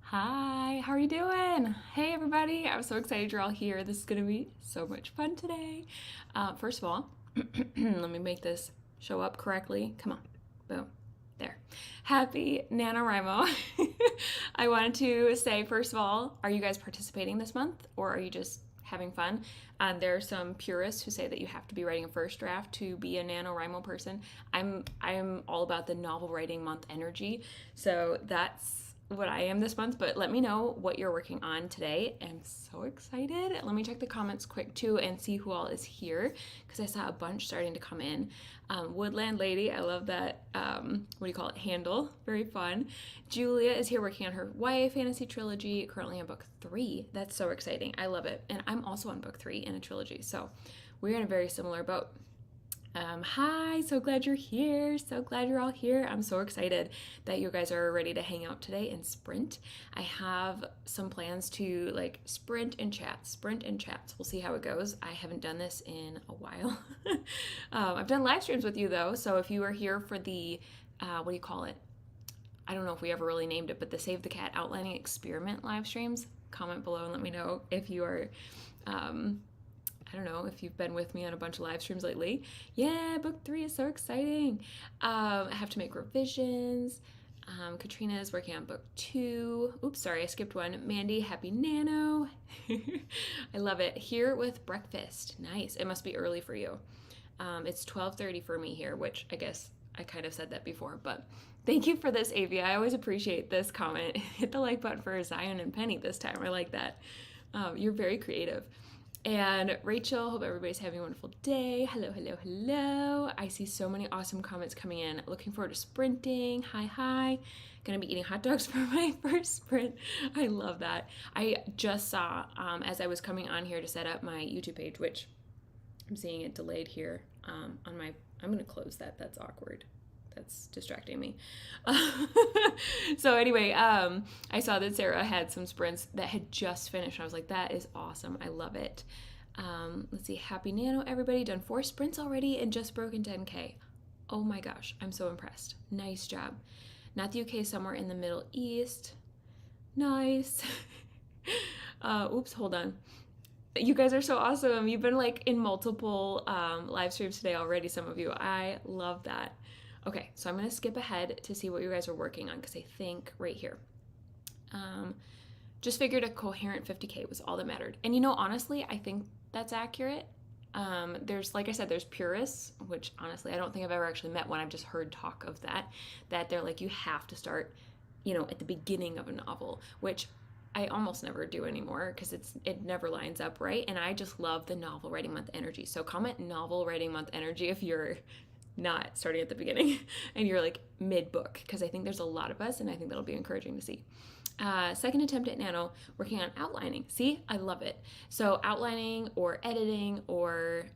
Hi, how are you doing? Hey everybody, I'm so excited you're all here. This is gonna be so much fun today. First of all, let me make this show up correctly. Come on, boom, there. Happy NaNoWriMo. I wanted to say, first of all, are you guys participating this month or are you just having fun? There are some purists who say that you have to be writing a first draft to be a NaNoWriMo person. I'm all about the novel writing month energy, so that's what I am this month, but let me know what you're working on today. I'm so excited. Let me check the comments quick too and see who all is here because I saw a bunch starting to come in. Woodland Lady, I love that, what do you call it, handle. Very fun. Julia is here working on her YA fantasy trilogy, currently on book 3. That's so exciting. I love it. And I'm also on book 3 in a trilogy, so we're in a very similar boat. Hi, so glad you're here. So glad you're all here. I'm so excited that you guys are ready to hang out today and sprint. I have some plans to like sprint and chats. We'll see how it goes. I haven't done this in a while. I've done live streams with you though, so if you are here for the, what do you call it? I don't know if we ever really named it, but the Save the Cat Outlining Experiment live streams, comment below and let me know if you are, I don't know if you've been with me on a bunch of live streams lately. Yeah, book 3 is so exciting. I have to make revisions. Katrina is working on book 2. Oops, sorry, I skipped one. Mandy, happy Nano. I love it. Here with breakfast. Nice. It must be early for you. It's 12:30 for me here, which I guess I kind of said that before, but thank you for this, Avia. I always appreciate this comment. Hit the like button for Zion and Penny this time. I like that. You're very creative. And Rachel, hope everybody's having a wonderful day. Hello, hello, hello. I see so many awesome comments coming in. Looking forward to sprinting. Hi, hi. Gonna be eating hot dogs for my first sprint. I love that. I just saw, as I was coming on here to set up my YouTube page, which I'm seeing it delayed here on my, I'm gonna close that. That's awkward. That's distracting me. So anyway, I saw that Sarah had some sprints that had just finished. I was like, that is awesome. I love it. Let's see. Happy Nano, everybody. Done 4 sprints already and just broken 10K. Oh my gosh. I'm so impressed. Nice job. Not the UK, somewhere in the Middle East. Nice. Oops, hold on. You guys are so awesome. You've been like in multiple live streams today already, some of you. I love that. Okay, so I'm gonna skip ahead to see what you guys are working on because I think right here. Just figured a coherent 50K was all that mattered. And you know, honestly, I think that's accurate. There's, like I said, there's purists, which honestly, I don't think I've ever actually met one. I've just heard talk of that they're like, you have to start, you know, at the beginning of a novel, which I almost never do anymore because it never lines up right. And I just love the novel writing month energy. So comment novel writing month energy if you're not starting at the beginning and you're like mid-book, because I think there's a lot of us and I think that'll be encouraging to see. Second attempt at Nano, working on outlining. See, I love it. So outlining or editing or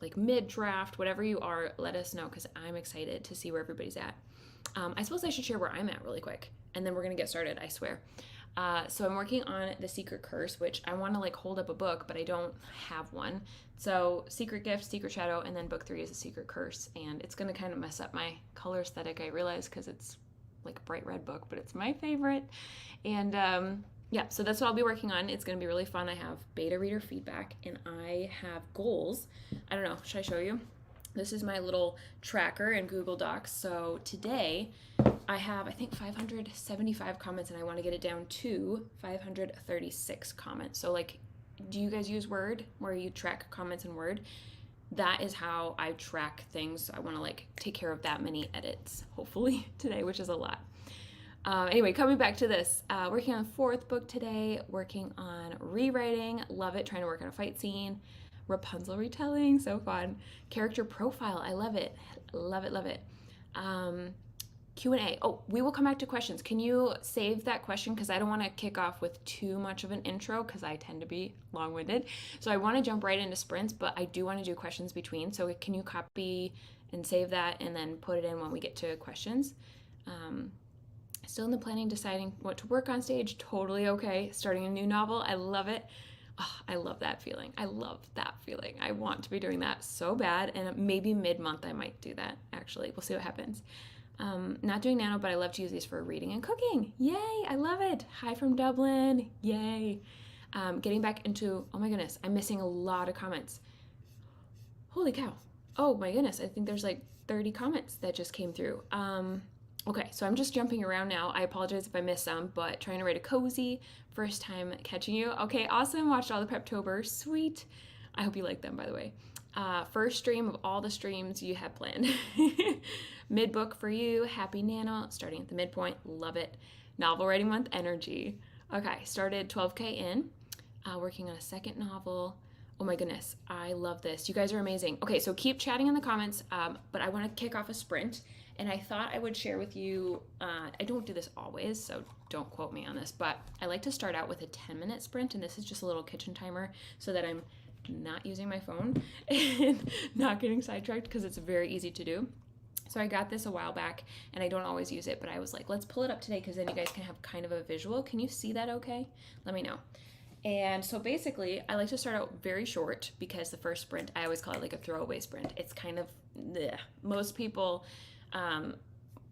like mid-draft, whatever you are, let us know because I'm excited to see where everybody's at. I suppose I should share where I'm at really quick and then we're gonna get started, I swear. So I'm working on The Secret Curse, which I want to like hold up a book, but I don't have one. So Secret Gift, Secret Shadow, and then book 3 is A Secret Curse. And it's going to kind of mess up my color aesthetic, I realize, because it's like a bright red book, but it's my favorite. And yeah, so that's what I'll be working on. It's going to be really fun. I have beta reader feedback and I have goals. I don't know, should I show you? This is my little tracker in Google Docs. So today I have, I think, 575 comments and I want to get it down to 536 comments. So like, do you guys use Word where you track comments in Word? That is how I track things. So I want to like take care of that many edits, hopefully today, which is a lot. Anyway, coming back to this, working on the 4th book today, working on rewriting, love it, trying to work on a fight scene. Rapunzel retelling, so fun. Character profile, I love it. Love it, love it. Q&A. Oh, we will come back to questions. Can you save that question? Because I don't want to kick off with too much of an intro because I tend to be long-winded. So I want to jump right into sprints, but I do want to do questions between. So can you copy and save that and then put it in when we get to questions? Still in the planning, deciding what to work on stage. Totally okay. Starting a new novel. I love it. Oh, I love that feeling. I love that feeling. I want to be doing that so bad, and maybe mid-month I might do that, actually. We'll see what happens. Not doing nano, but I love to use these for reading and cooking. Yay, I love it. Hi from Dublin. Yay. Getting back into, oh my goodness, I'm missing a lot of comments. Holy cow. Oh my goodness, I think there's like 30 comments that just came through. Okay, so I'm just jumping around now. I apologize if I missed some, but trying to write a cozy. First time catching you. Okay, awesome. Watched all the Preptober. Sweet. I hope you like them, by the way. First stream of all the streams you have planned. Mid-book for you. Happy Nano. Starting at the midpoint. Love it. Novel writing month energy. Okay, started 12K in. Working on a second novel. Oh my goodness, I love this. You guys are amazing. Okay, so keep chatting in the comments, but I want to kick off a sprint, and I thought I would share with you, I don't do this always, so don't quote me on this, but I like to start out with a 10-minute sprint, and this is just a little kitchen timer so that I'm not using my phone and not getting sidetracked, because it's very easy to do. So I got this a while back, and I don't always use it, but I was like, let's pull it up today, because then you guys can have kind of a visual. Can you see that okay? Let me know. And so basically, I like to start out very short, because the first sprint, I always call it like a throwaway sprint. It's kind of, bleh. Most people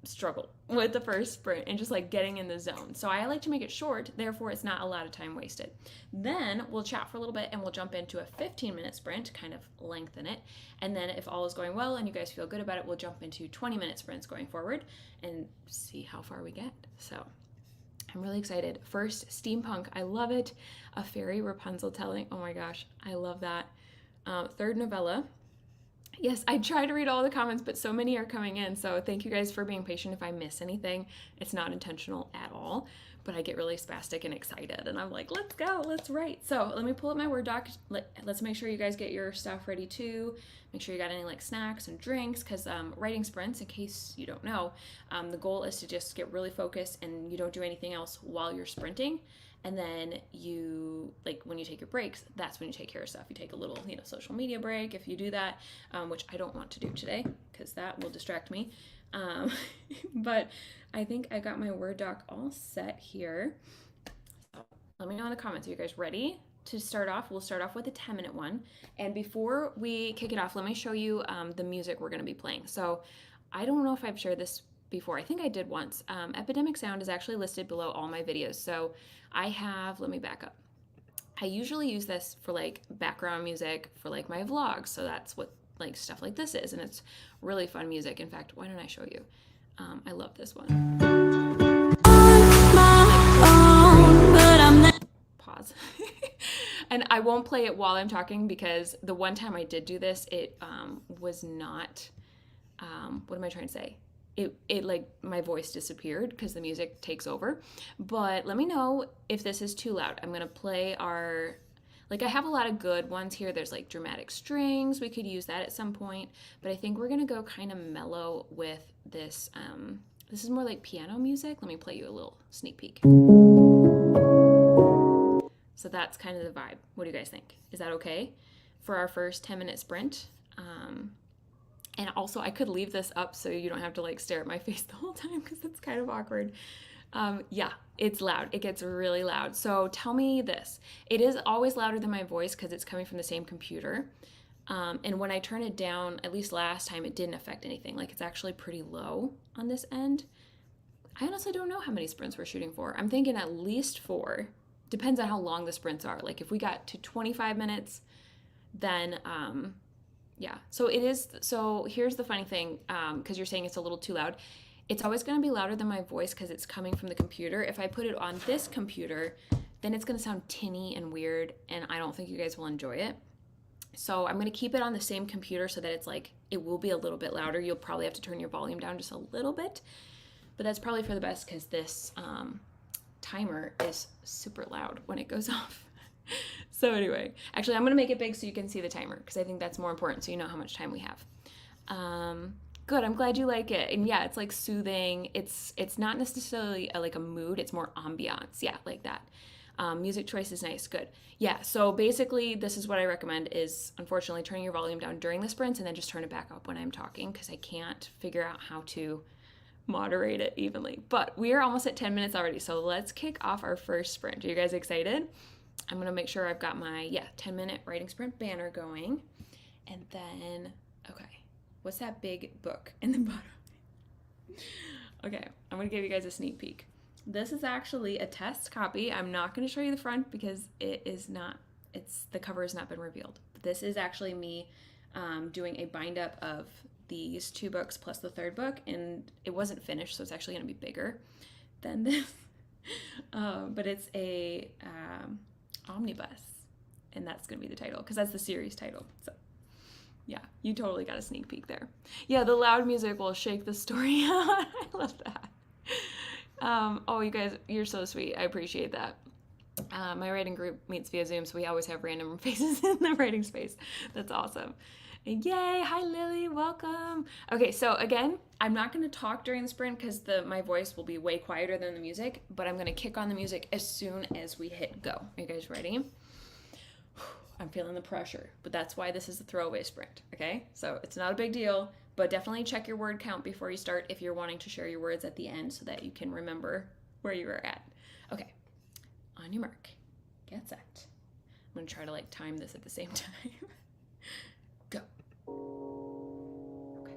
struggle with the first sprint and just like getting in the zone. So I like to make it short, therefore it's not a lot of time wasted. Then we'll chat for a little bit and we'll jump into a 15-minute sprint, kind of lengthen it. And then if all is going well and you guys feel good about it, we'll jump into 20-minute sprints going forward and see how far we get. So I'm really excited. First, steampunk. I love it. A fairy Rapunzel telling. Oh my gosh, I love that. Third novella. Yes, I try to read all the comments, but so many are coming in. So thank you guys for being patient if I miss anything. It's not intentional at all, but I get really spastic and excited. And I'm like, let's go, let's write. So let me pull up my Word doc. Let's make sure you guys get your stuff ready too. Make sure you got any like snacks and drinks, because writing sprints, in case you don't know, the goal is to just get really focused and you don't do anything else while you're sprinting. And then you, like when you take your breaks, that's when you take care of stuff. You take a little, social media break if you do that, which I don't want to do today because that will distract me. But I think I got my Word doc all set here. So let me know in the comments. Are you guys ready to start off? We'll start off with a 10-minute one. And before we kick it off, let me show you the music we're going to be playing. So I don't know if I've shared this before. I think I did once. Epidemic Sound is actually listed below all my videos. So I have, let me back up. I usually use this for like background music for like my vlogs. So that's what like stuff like this is. And it's really fun music. In fact, why don't I show you? I love this one. Pause. And I won't play it while I'm talking, because the one time I did do this, it was not, what am I trying to say? It like my voice disappeared because the music takes over. But let me know if this is too loud. I'm gonna play our, like I have a lot of good ones here. There's like dramatic strings. We could use that at some point, but I think we're gonna go kind of mellow with this. This is more like piano music. Let me play you a little sneak peek. So that's kind of the vibe. What do you guys think? Is that okay for our first 10-minute sprint? And also, I could leave this up so you don't have to like stare at my face the whole time, because it's kind of awkward. Yeah, it's loud. It gets really loud. So tell me this. It is always louder than my voice because it's coming from the same computer. And when I turn it down, at least last time, it didn't affect anything. Like it's actually pretty low on this end. I honestly don't know how many sprints we're shooting for. I'm thinking at least 4. Depends on how long the sprints are. Like if we got to 25 minutes, then yeah, so it is. So here's the funny thing, because you're saying it's a little too loud. It's always going to be louder than my voice because it's coming from the computer. If I put it on this computer, then it's going to sound tinny and weird, and I don't think you guys will enjoy it. So I'm going to keep it on the same computer so that it's like, it will be a little bit louder. You'll probably have to turn your volume down just a little bit, but that's probably for the best because this timer is super loud when it goes off. So anyway, actually I'm going to make it big so you can see the timer, because I think that's more important so you know how much time we have. Good, I'm glad you like it. And yeah, it's like soothing. It's not necessarily like a mood, it's more ambiance. Yeah, like that. Music choice is nice, good. Yeah, so basically this is what I recommend is, unfortunately, turning your volume down during the sprints and then just turn it back up when I'm talking, because I can't figure out how to moderate it evenly. But we are almost at 10 minutes already, so let's kick off our first sprint. Are you guys excited? I'm going to make sure I've got my, 10-minute writing sprint banner going. And then, okay, what's that big book in the bottom? Okay, I'm gonna give you guys a sneak peek. This is actually a test copy. I'm not gonna show you the front because the cover has not been revealed. But this is actually me doing a bind up of these 2 books plus the 3rd book, and it wasn't finished, so it's actually gonna be bigger than this. But it's a omnibus, and that's gonna be the title because that's the series title. So yeah, you totally got a sneak peek there. Yeah, the loud music will shake the story out. I love that. Oh, you guys, you're so sweet. I appreciate that. My writing group meets via Zoom, so we always have random faces in the writing space. That's awesome. And yay! Hi, Lily. Welcome. Okay, so again, I'm not going to talk during the sprint because my voice will be way quieter than the music, but I'm going to kick on the music as soon as we hit go. Are you guys ready? I'm feeling the pressure, but that's why this is a throwaway sprint, okay? So it's not a big deal, but definitely check your word count before you start if you're wanting to share your words at the end so that you can remember where you were at. Okay, on your mark, get set. I'm gonna try to time this at the same time. Go. Okay.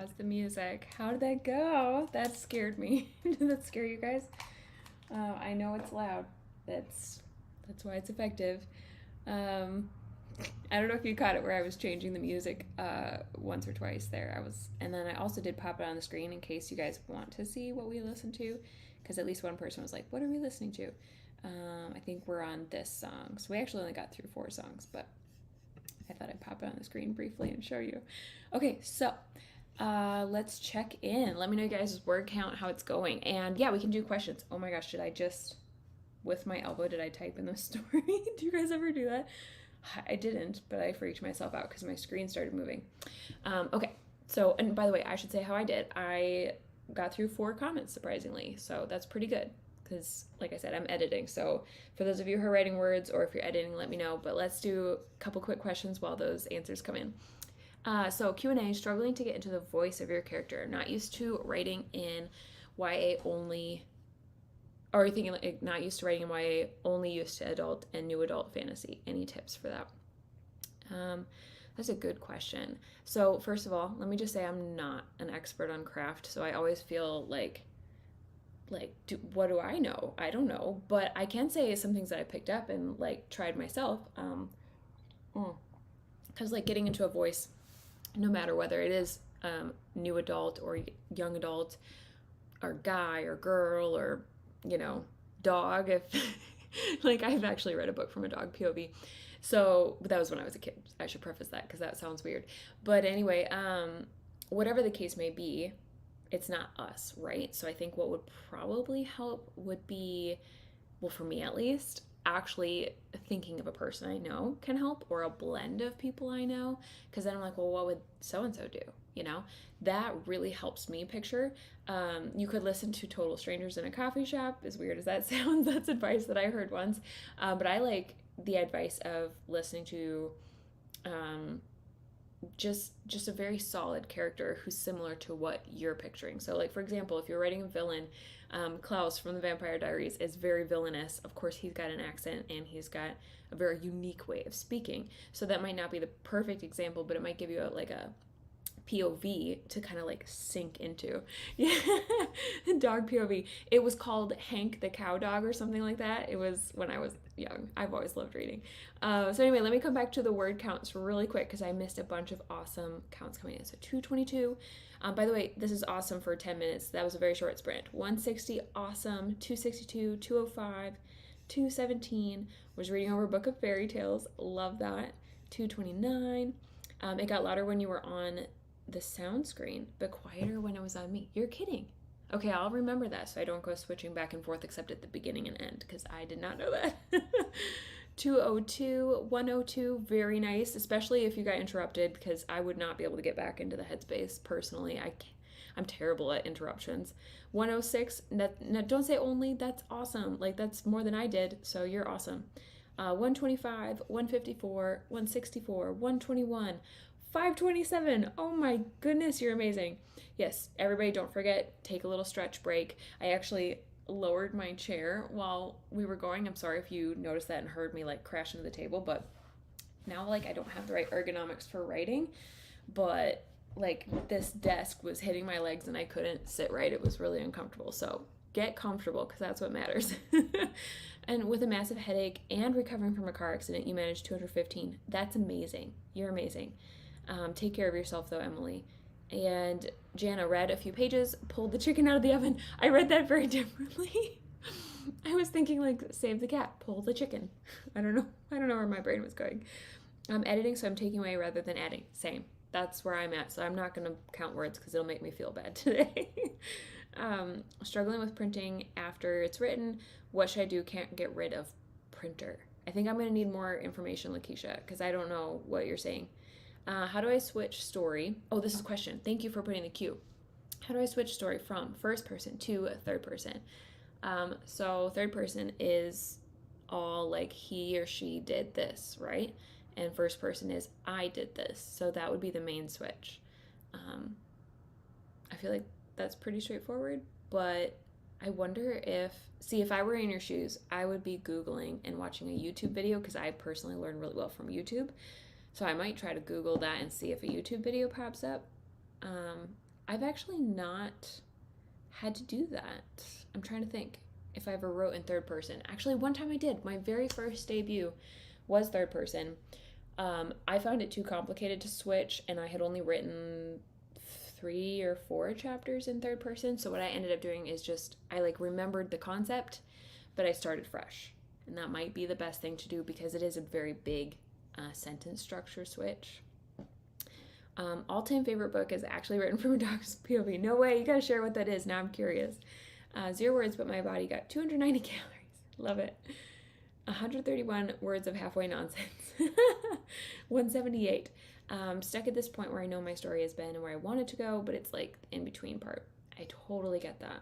pause the music. How did that go? That scared me. Did that scare you guys? I know it's loud. That's why it's effective. I don't know if you caught it where I was changing the music once or twice there. And then I also did pop it on the screen in case you guys want to see what we listen to, because at least one person was like, "What are we listening to?" I think we're on this song. So we actually only got through 4 songs, but I thought I'd pop it on the screen briefly and show you. Okay, so let's check in. Let me know you guys' word count, how it's going. And yeah, we can do questions. Oh my gosh, with my elbow, did I type in the story? Do you guys ever do that? I didn't, but I freaked myself out because my screen started moving. Okay, so, and by the way, I should say how I did. I got through 4 comments, surprisingly, so that's pretty good because, like I said, I'm editing. So for those of you who are writing words, or if you're editing, let me know. But let's do a couple quick questions while those answers come in. So Q&A, struggling to get into the voice of your character, not used to writing in YA only. Or are you thinking like not used to writing in YA, only used to adult and new adult fantasy? Any tips for that? That's a good question. So first of all, let me just say I'm not an expert on craft, so I always feel like what do I know? I don't know, but I can say some things that I picked up and like tried myself. Because like getting into a voice, no matter whether it is new adult or young adult, or guy or girl or dog, if like I've actually read a book from a dog POV. So, but that was when I was a kid. I should preface that because that sounds weird. But anyway, whatever the case may be, it's not us, right? So I think what would probably help would be, well, for me at least, actually thinking of a person I know can help, or a blend of people I know, because then I'm like, well, what would so-and-so do? That really helps me picture. You could listen to total strangers in a coffee shop, as weird as that sounds. That's advice that I heard once. But I like the advice of listening to just a very solid character who's similar to what you're picturing. So like, for example, if you're writing a villain, Klaus from the Vampire Diaries is very villainous. Of course, he's got an accent and he's got a very unique way of speaking. So that might not be the perfect example, but it might give you a POV to kind of like sink into. Yeah, dog POV. It was called Hank the Cow Dog or something like that. It was when I was young. I've always loved reading. So anyway, let me come back to the word counts really quick because I missed a bunch of awesome counts coming in. So 222. By the way, this is awesome for 10 minutes. That was a very short sprint. 160, awesome. 262, 205, 217. Was reading over a book of fairy tales. Love that. 229. It got louder when you were on the sound screen, but quieter when it was on me. You're kidding. Okay, I'll remember that so I don't go switching back and forth except at the beginning and end, because I did not know that. 202, 102, very nice, especially if you got interrupted, because I would not be able to get back into the headspace personally. I'm terrible at interruptions. 106, don't say only, that's awesome. Like, that's more than I did, so you're awesome. 125, 154, 164, 121, 527. Oh my goodness, you're amazing. Yes, everybody don't forget, take a little stretch break. I actually lowered my chair while we were going. I'm sorry if you noticed that and heard me like crash into the table, but now like I don't have the right ergonomics for writing, but like this desk was hitting my legs and I couldn't sit right. It was really uncomfortable. So get comfortable because that's what matters. And with a massive headache and recovering from a car accident, you managed 215. That's amazing. You're amazing. Take care of yourself though, Emily. And Jana read a few pages, pulled the chicken out of the oven. I read that very differently. I was thinking like, save the cat, pull the chicken. I don't know where my brain was going. I'm editing, so I'm taking away rather than adding. Same. That's where I'm at. So I'm not going to count words because it'll make me feel bad today. Struggling with printing after it's written. What should I do? Can't get rid of printer. I think I'm going to need more information, Lakeisha, because I don't know what you're saying. How do I switch story? Oh, this is a question. Thank you for putting the cue. How do I switch story from first person to third person? So third person is all like he or she did this, right? And first person is I did this. So that would be the main switch. I feel like that's pretty straightforward, but I wonder if I were in your shoes, I would be Googling and watching a YouTube video because I personally learn really well from YouTube. So I might try to Google that and see if a YouTube video pops up. I've actually not had to do that. I'm trying to think if I ever wrote in third person. Actually, one time I did. My very first debut was third person. I found it too complicated to switch, and I had only written 3 or 4 chapters in third person. So what I ended up doing is just I like remembered the concept, but I started fresh, and that might be the best thing to do because it is a very big sentence structure switch. All-time favorite book is actually written from a dog's POV. No way, you gotta share what that is. Now I'm curious. 0 words, but my body got 290 calories. Love it. 131 words of halfway nonsense. 178. Stuck at this point where I know my story has been and where I wanted to go, but it's like the in-between part. I totally get that.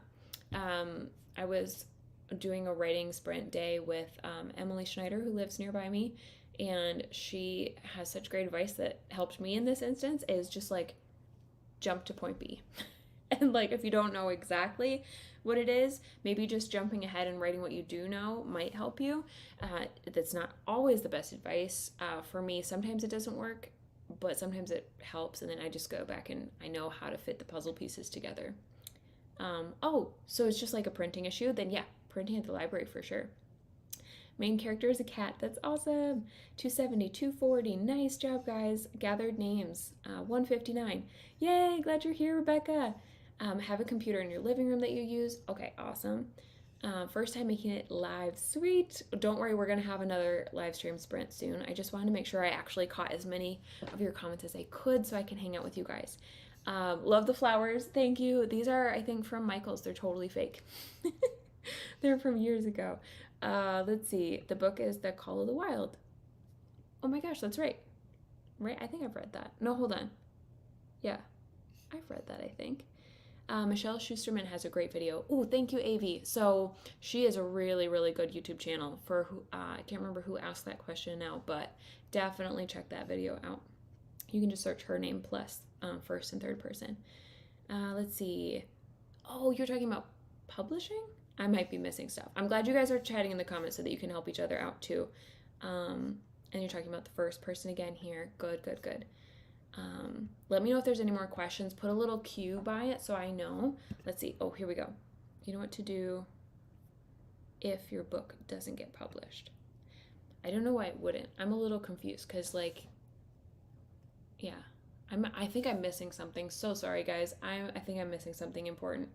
I was doing a writing sprint day with Emily Schneider, who lives nearby me, and she has such great advice that helped me in this instance, is just like jump to point B. And like if you don't know exactly what it is, maybe just jumping ahead and writing what you do know might help you. That's not always the best advice. For me, sometimes it doesn't work, but sometimes it helps, and then I just go back and I know how to fit the puzzle pieces together. So it's just like a printing issue? Then yeah, printing at the library for sure. Main character is a cat. That's awesome. 270, 240. Nice job, guys. Gathered names. 159. Yay, glad you're here, Rebecca. Have a computer in your living room that you use. Okay, awesome. First time making it live. Sweet. Don't worry, we're going to have another live stream sprint soon. I just wanted to make sure I actually caught as many of your comments as I could so I can hang out with you guys. Love the flowers. Thank you. These are, I think, from Michael's. They're totally fake. They're from years ago. Let's see. The book is The Call of the Wild. Oh my gosh, that's right. Right? I think I've read that. No, hold on. Yeah, I've read that, I think. Michelle Schusterman has a great video. Oh, thank you, Avi. So she has a really, really good YouTube channel for who, I can't remember who asked that question now, but definitely check that video out. You can just search her name plus first and third person. Let's see. Oh, you're talking about publishing? I might be missing stuff. I'm glad you guys are chatting in the comments so that you can help each other out too. And you're talking about the first person again here. Good, good, good. Let me know if there's any more questions. Put a little Q by it so I know. Let's see. Oh, here we go. You know what to do if your book doesn't get published. I don't know why it wouldn't. I'm a little confused because like, yeah, I think I'm missing something. So sorry, guys. I think I'm missing something important.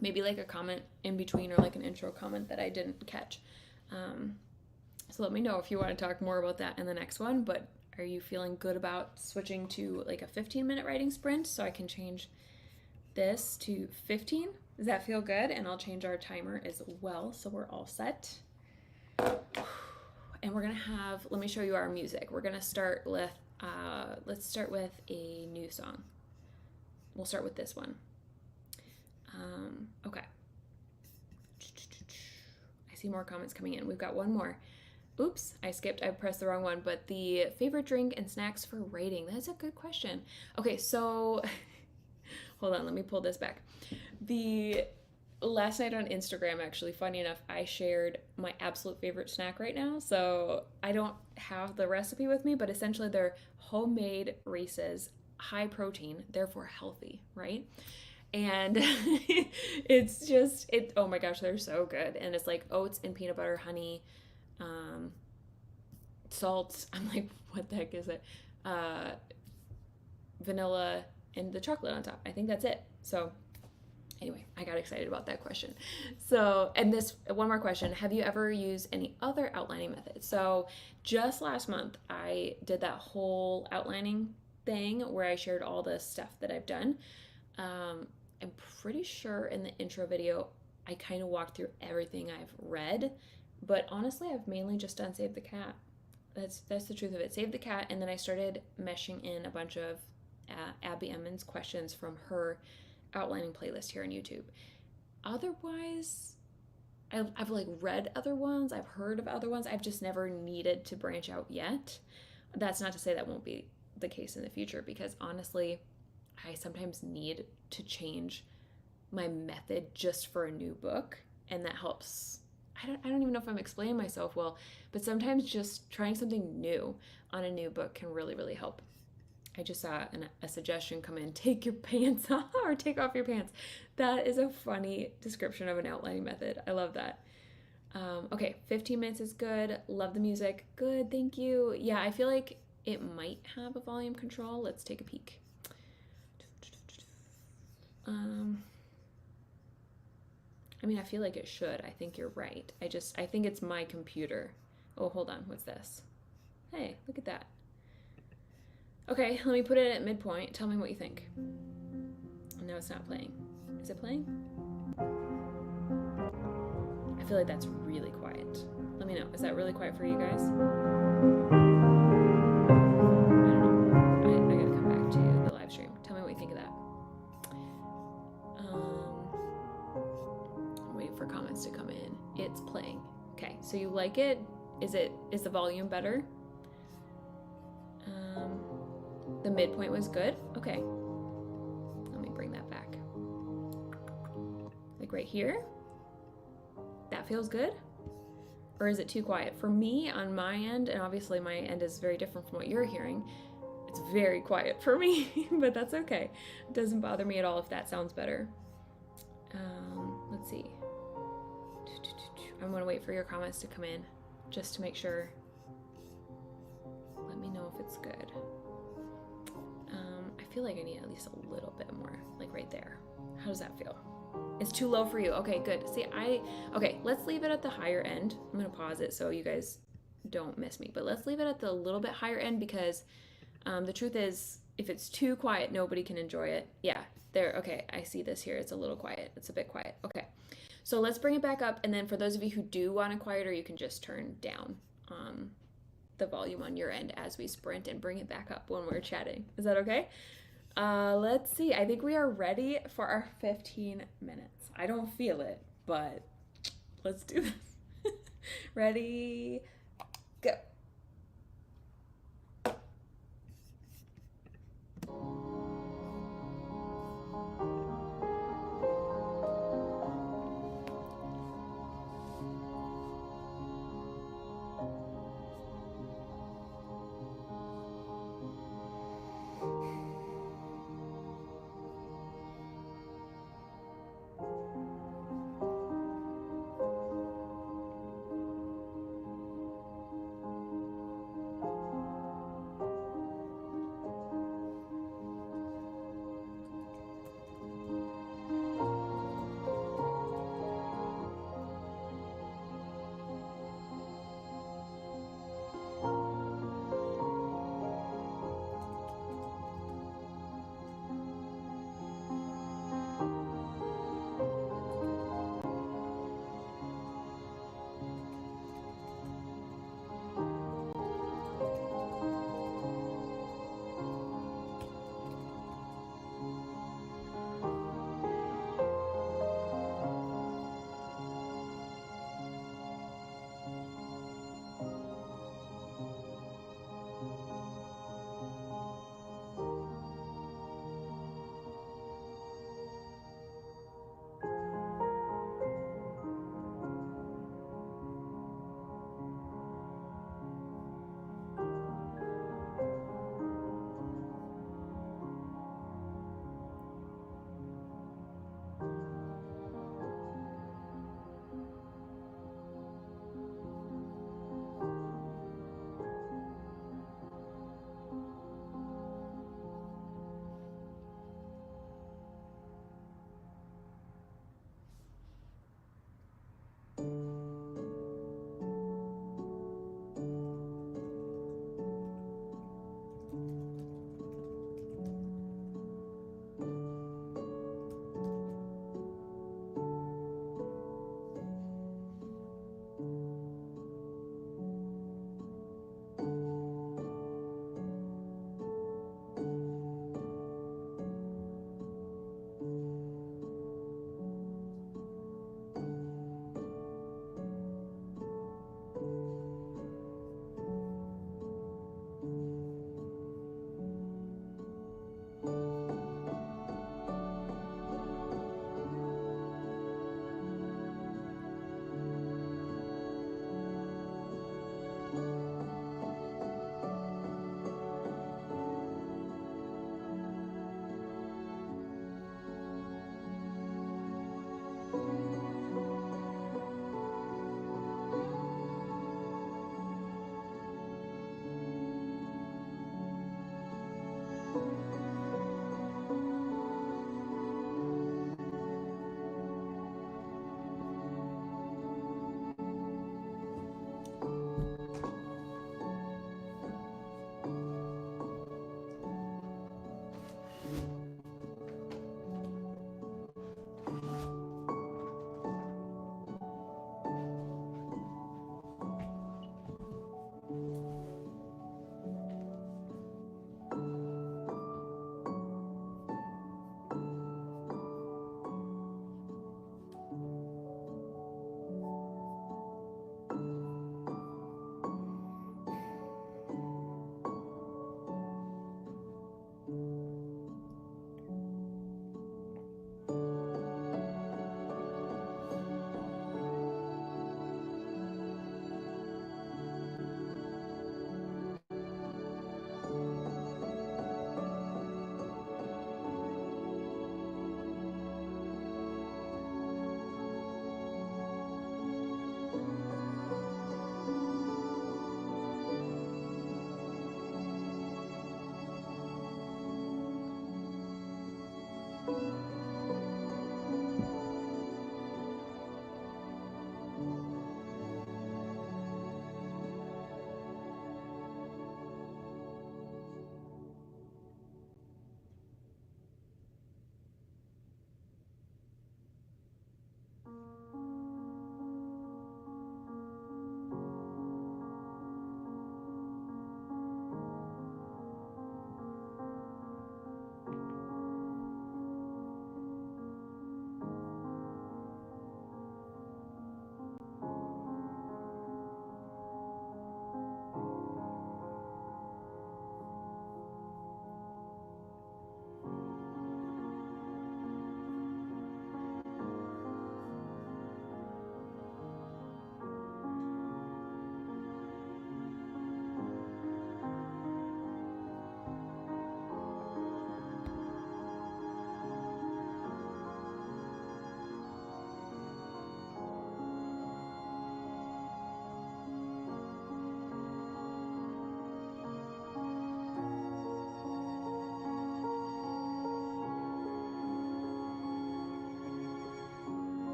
Maybe like a comment in between or like an intro comment that I didn't catch. So let me know if you want to talk more about that in the next one. But are you feeling good about switching to like a 15-minute writing sprint so I can change this to 15? Does that feel good? And I'll change our timer as well so we're all set. And we're gonna have, let me show you our music. We're gonna start with, let's start with a new song. We'll start with this one. Okay. I see more comments coming in. We've got one more. Oops, I pressed the wrong one, but the favorite drink and snacks for writing. That's a good question. Okay, so hold on, let me pull this back. The last night on Instagram, actually, funny enough, I shared my absolute favorite snack right now. So I don't have the recipe with me, but essentially they're homemade Reese's, high protein, therefore healthy, right? And it's just, oh my gosh, they're so good. And it's like oats and peanut butter, honey, salt. I'm like, what the heck is it? Vanilla and the chocolate on top. I think that's it. So anyway, I got excited about that question. So, and this, one more question. Have you ever used any other outlining methods? So just last month, I did that whole outlining thing where I shared all the stuff that I've done. I'm pretty sure in the intro video, I kind of walked through everything I've read, but honestly, I've mainly just done Save the Cat. That's the truth of it. Save the Cat, and then I started meshing in a bunch of Abby Emmons questions from her outlining playlist here on YouTube. Otherwise, I've like read other ones, I've heard of other ones, I've just never needed to branch out yet. That's not to say that won't be the case in the future, because honestly, I sometimes need to change my method just for a new book, and that helps. I don't even know if I'm explaining myself well, but sometimes just trying something new on a new book can really, really help. I just saw a suggestion come in, take your pants off or take off your pants. That is a funny description of an outlining method. I love that. Okay, 15 minutes is good. Love the music. Good, thank you. Yeah, I feel like it might have a volume control. Let's take a peek. I mean, I feel like it should. I think you're right. I think it's my computer. Oh, hold on. What's this? Hey, look at that. Okay, let me put it at midpoint. Tell me what you think. No, it's not playing. Is it playing? I feel like that's really quiet. Let me know. Is that really quiet for you guys? I don't know. I gotta come back to the live stream. Tell me what you think of that. Wait for comments to come in. It's playing. Okay, so you like it? Is the volume better? The midpoint was good? Okay. Let me bring that back. Like right here? That feels good? Or is it too quiet? For me, on my end, and obviously my end is very different from what you're hearing, it's very quiet for me, but that's okay. It doesn't bother me at all if that sounds better. Let's see. I'm gonna wait for your comments to come in just to make sure. Let me know if it's good. I feel like I need at least a little bit more, like right there. How does that feel? It's too low for you. Okay, good. See, okay, let's leave it at the higher end. I'm gonna pause it so you guys don't miss me, but let's leave it at the little bit higher end because the truth is, if it's too quiet, nobody can enjoy it. Yeah, there, okay, I see this here. It's a little quiet. It's a bit quiet. Okay, so let's bring it back up, and then for those of you who do want it quieter, you can just turn down the volume on your end as we sprint and bring it back up when we're chatting. Is that okay? Let's see. I think we are ready for our 15 minutes. I don't feel it, but let's do this. Ready, go.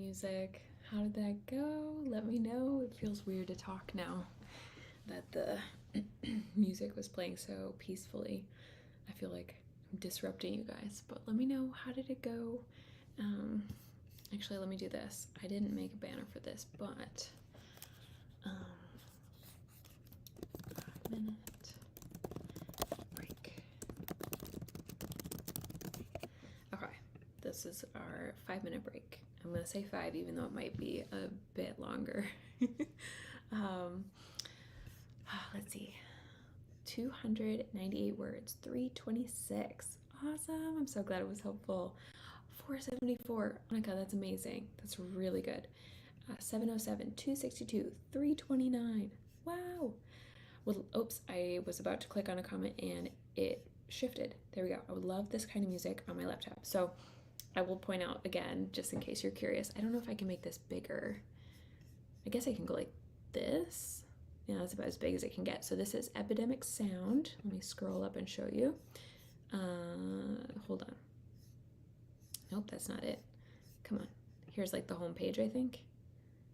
music. How did that go? Let me know. It feels weird to talk now that the music was playing so peacefully. I feel like I'm disrupting you guys, but let me know, how did it go? Actually, let me do this. I didn't make a banner for this, but 5-minute break. Okay, this is our 5-minute break. I'm gonna say 5, even though it might be a bit longer. Let's see. 298 words, 326. Awesome. I'm so glad it was helpful. 474. Oh my god, that's amazing. That's really good. 707, 262, 329. Wow. Well, oops, I was about to click on a comment and it shifted. There we go. I would love this kind of music on my laptop. So I will point out again, just in case you're curious, I don't know if I can make this bigger. I guess I can go like this. Yeah, that's about as big as it can get. So this is Epidemic Sound. Let me scroll up and show you. Hold on. Nope, that's not it. Come on. Here's like the home page, I think.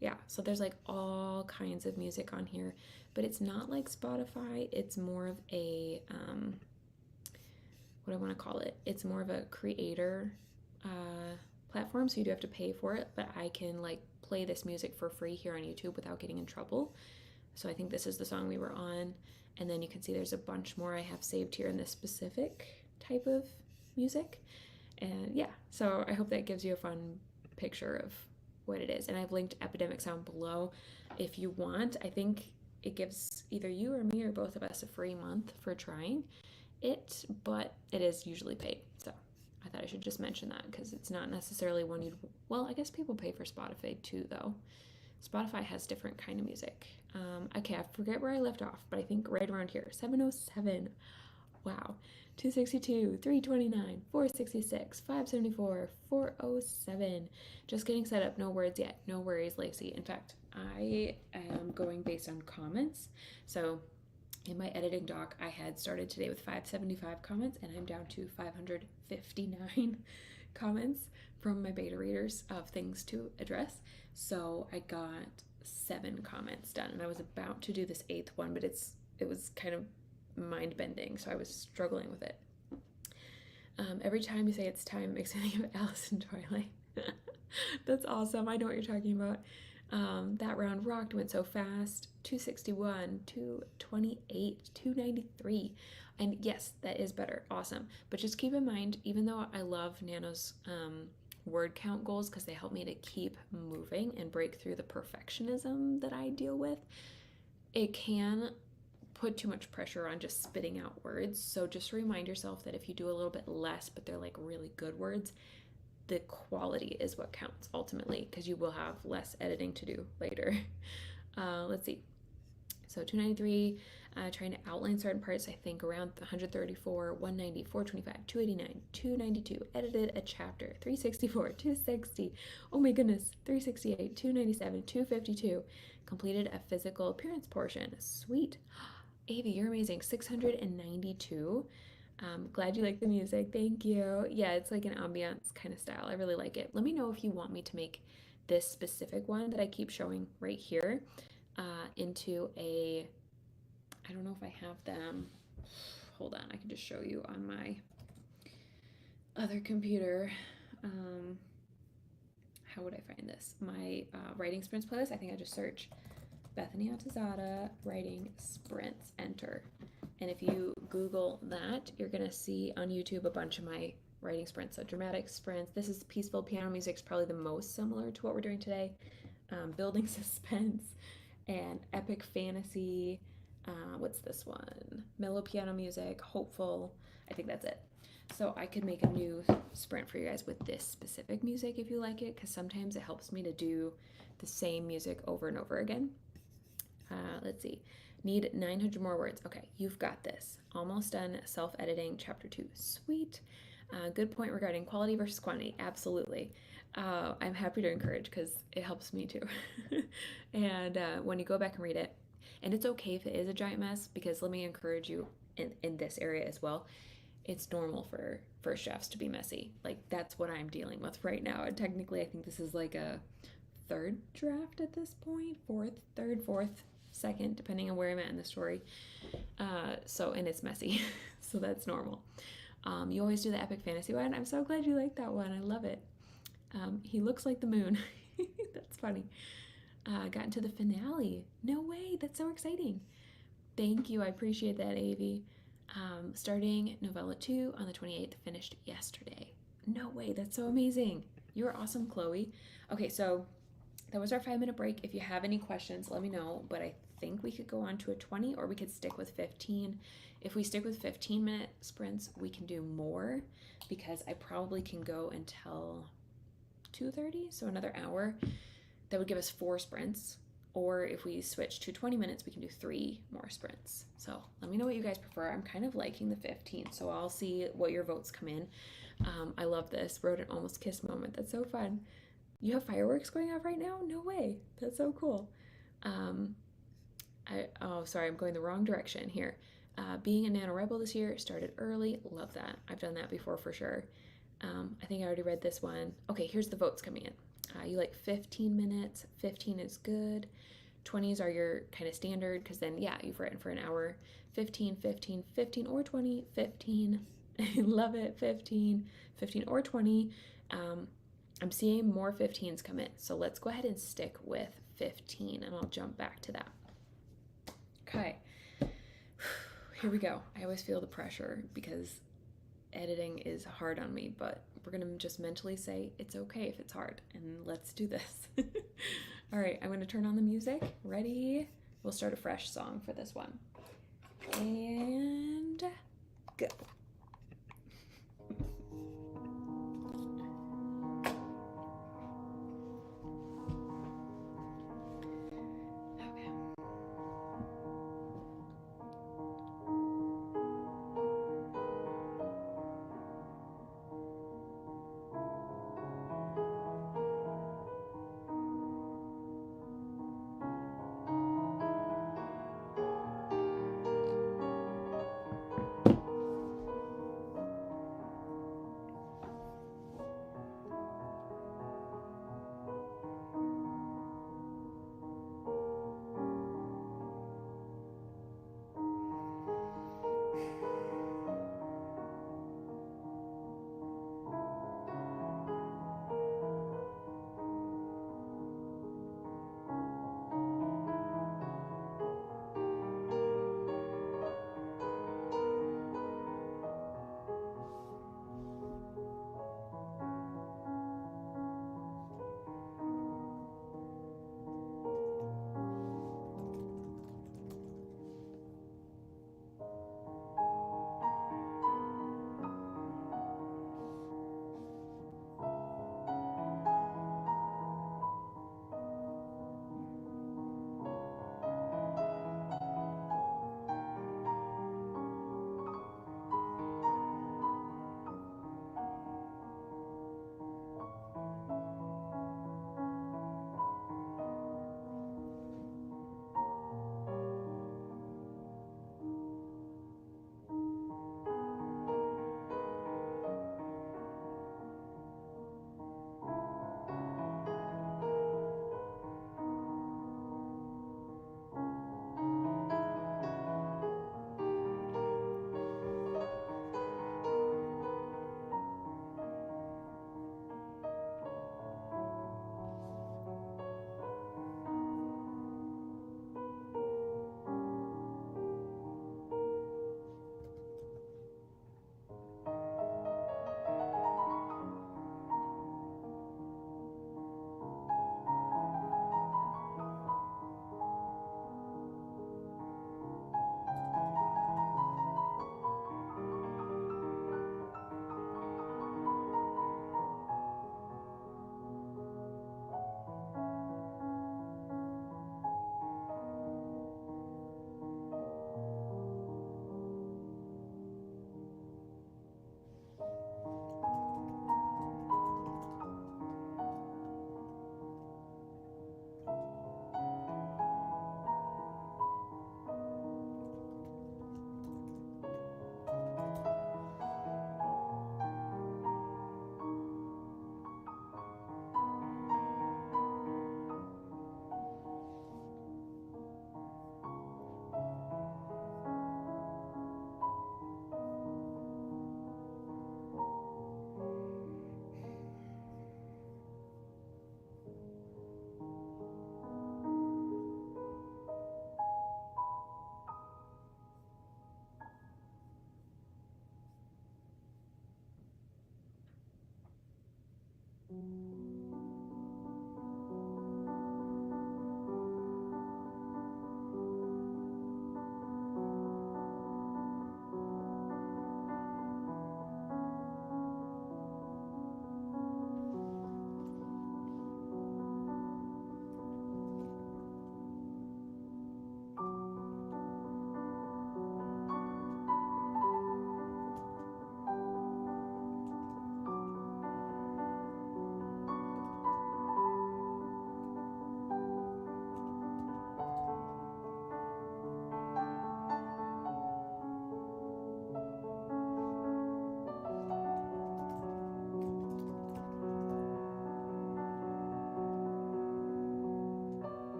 Yeah, so there's like all kinds of music on here, but it's not like Spotify. It's more of a, what do I want to call it? It's more of a creator platform, so you do have to pay for it, but I can like play this music for free here on YouTube without getting in trouble. So I think this is the song we were on, and then you can see there's a bunch more I have saved here in this specific type of music. And yeah, so I hope that gives you a fun picture of what it is. And I've linked Epidemic Sound below if you want. I think it gives either you or me or both of us a free month for trying it, but it is usually paid. So I thought I should just mention that because it's not necessarily one you'd, well, I guess people pay for Spotify too, though. Spotify has different kind of music. Okay, I forget where I left off, but I think right around here. 707. Wow. 262, 329, 466, 574, 407. Just getting set up. No words yet. No worries, Lacey. In fact, I am going based on comments. So in my editing doc, I had started today with 575 comments, and I'm down to 559 comments from my beta readers of things to address. So I got 7 comments done, and I was about to do this 8th one, but it was kind of mind-bending, so I was struggling with it. Every time you say it's time, it makes me think of Alice in Twilight. That's awesome. I know what you're talking about. That round rocked, went so fast. 261, 228, 293. And yes, that is better. Awesome. But just keep in mind, even though I love Nano's word count goals because they help me to keep moving and break through the perfectionism that I deal with, it can put too much pressure on just spitting out words. So just remind yourself that if you do a little bit less, but they're like really good words, the quality is what counts ultimately, because you will have less editing to do later. Let's see. So 293, trying to outline certain parts, I think around 134, 190, 425, 289, 292, edited a chapter, 364, 260, oh my goodness, 368, 297, 252, completed a physical appearance portion. Sweet. Avi, you're amazing. 692. Glad you like the music. Thank you. Yeah, it's like an ambiance kind of style. I really like it. Let me know if you want me to make this specific one that I keep showing right here into a, I don't know if I have them. Hold on, I can just show you on my other computer. How would I find this? My writing sprints playlist. I think I just search Bethany Altazada writing sprints, enter. And if you Google that, you're gonna see on YouTube a bunch of my writing sprints. So dramatic sprints. This is peaceful piano music, is probably the most similar to what we're doing today. Building suspense and epic fantasy. What's this one? Mellow piano music, hopeful. I think that's it. So I could make a new sprint for you guys with this specific music if you like it, because sometimes it helps me to do the same music over and over again. Let's see. Need 900 more words. Okay, you've got this. Almost done self-editing chapter 2. Sweet. Good point regarding quality versus quantity. Absolutely. I'm happy to encourage because it helps me too. And when you go back and read it, and it's okay if it is a giant mess, because let me encourage you in this area as well. it's normal for first drafts to be messy. Like that's what I'm dealing with right now. And technically I think this is like a third draft at this point, fourth, second, depending on where I'm at in the story. And it's messy, so that's normal. You always do the epic fantasy one. I'm so glad you like that one. I love it. He looks like the moon. That's funny. Got into the finale. No way. That's so exciting. Thank you. I appreciate that, Avi. Starting novella 2 on the 28th, finished yesterday. No way. That's so amazing. You're awesome, Chloe. Okay, so that was our 5-minute break. If you have any questions, let me know. But I think we could go on to a 20 or we could stick with 15. If we stick with 15-minute sprints, we can do more because I probably can go until 2:30, so another hour. That would give us 4 sprints. Or if we switch to 20 minutes, we can do 3 more sprints. So let me know what you guys prefer. I'm kind of liking the 15, so I'll see what your votes come in. I love this. Wrote an almost kiss moment. That's so fun. You have fireworks going off right now? No way. That's so cool. Sorry, I'm going the wrong direction here. Being a NaNoWriMo this year, started early. Love that. I've done that before for sure. I think I already read this one. Okay, here's the votes coming in. You like 15 minutes. 15 is good. 20s are your kind of standard because then, yeah, you've written for an hour. 15, 15, 15 or 20, 15. I love it. 15, 15 or 20. I'm seeing more 15s come in. So let's go ahead and stick with 15 and I'll jump back to that. Okay. Here we go. I always feel the pressure because editing is hard on me, but we're going to just mentally say it's okay if it's hard and let's do this. All right, I'm going to turn on the music. Ready? We'll start a fresh song for this one. And go.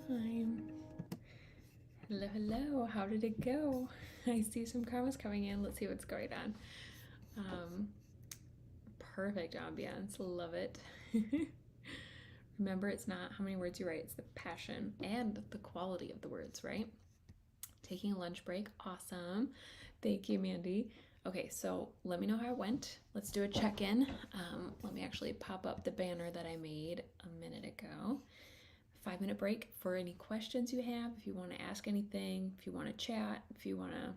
Time. Hello, hello. How did it go? I see some comments coming in. Let's see what's going on. Perfect ambiance. Love it. Remember, it's not how many words you write, it's the passion and the quality of the words, right? Taking a lunch break. Awesome. Thank you, Mandy. Okay, so let me know how it went. Let's do a check-in. Let me actually pop up the banner that I made a minute ago. 5-minute break for any questions you have. If you want to ask anything, if you want to chat, if you want to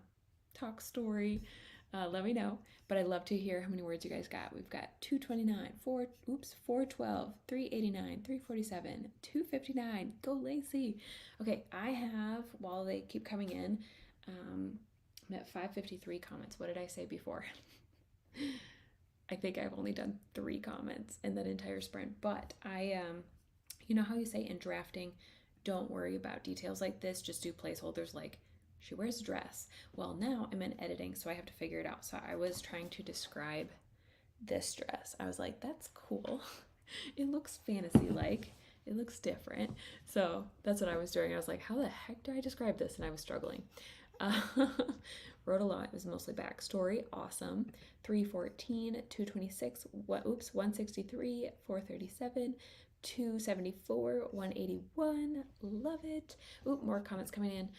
talk story, let me know. But I'd love to hear how many words you guys got. We've got 229, 412, 389, 347, 259. Go Lacey. Okay, I have, while they keep coming in, I'm at 553 comments. What did I say before? I think I've only done 3 comments in that entire sprint, but you know how you say in drafting, don't worry about details like this, just do placeholders like, she wears a dress. Well, now I'm in editing, so I have to figure it out. So I was trying to describe this dress. I was like, that's cool. It looks fantasy-like. It looks different. So that's what I was doing. I was like, how the heck do I describe this? And I was struggling. Wrote a lot. It was mostly backstory. Awesome. 314, 226, 163, 437, 274, 181. Love it. Ooh, more comments coming in.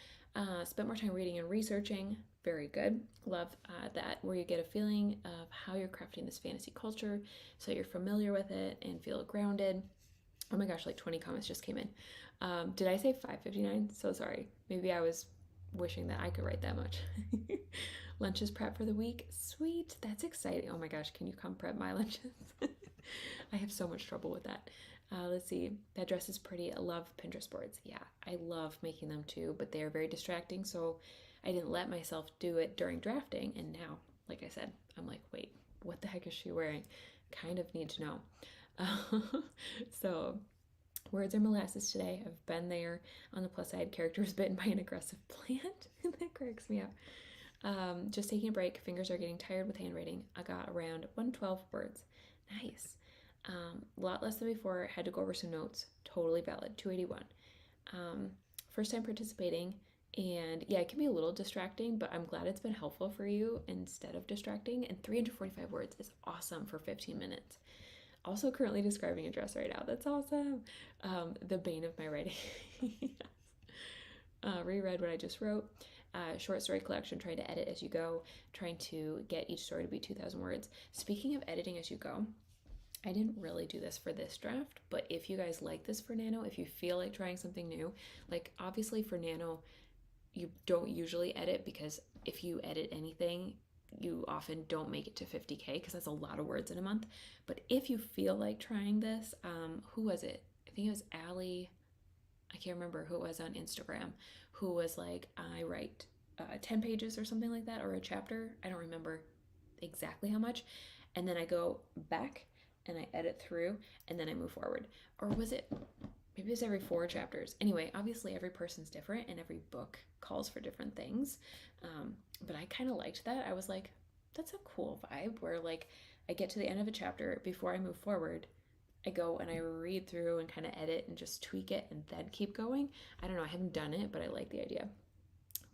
Spent more time reading and researching. Very good. Love that, where you get a feeling of how you're crafting this fantasy culture so you're familiar with it and feel grounded. Oh my gosh, like 20 comments just came in. Did I say 559? So sorry. Maybe I was wishing that I could write that much. Lunches prep for the week. Sweet. That's exciting. Oh my gosh, can you come prep my lunches? I have so much trouble with that. Let's see. That dress is pretty. I love Pinterest boards. Yeah, I love making them too, but they are very distracting, so I didn't let myself do it during drafting, and now, like I said, I'm like, wait, what the heck is she wearing? Kind of need to know. So, words are molasses today. I've been there. On the plus side, character was bitten by an aggressive plant. That cracks me up. Just taking a break. Fingers are getting tired with handwriting. I got around 112 words. Nice. A lot less than before. Had to go over some notes. Totally valid. 281. First time participating, and yeah, it can be a little distracting, but I'm glad it's been helpful for you instead of distracting. And 345 words is awesome for 15 minutes. Also currently describing a dress right now. That's awesome. The bane of my writing. Yes. Reread what I just wrote. Short story collection, trying to edit as you go, trying to get each story to be 2,000 words. Speaking of editing as you go, I didn't really do this for this draft, but if you guys like this for Nano, if you feel like trying something new, like obviously for Nano, you don't usually edit, because if you edit anything, you often don't make it to 50K because that's a lot of words in a month. But if you feel like trying this, who was it? I think it was Allie. I can't remember who it was on Instagram, who was like, I write 10 pages or something like that, or a chapter. I don't remember exactly how much. And then I go back and I edit through and then I move forward. Or was it, maybe it's every 4 chapters. Anyway, obviously every person's different and every book calls for different things. But I kind of liked that. I was like, that's a cool vibe where like I get to the end of a chapter before I move forward. I go and I read through and kind of edit and just tweak it and then keep going. I don't know, I haven't done it, but I like the idea.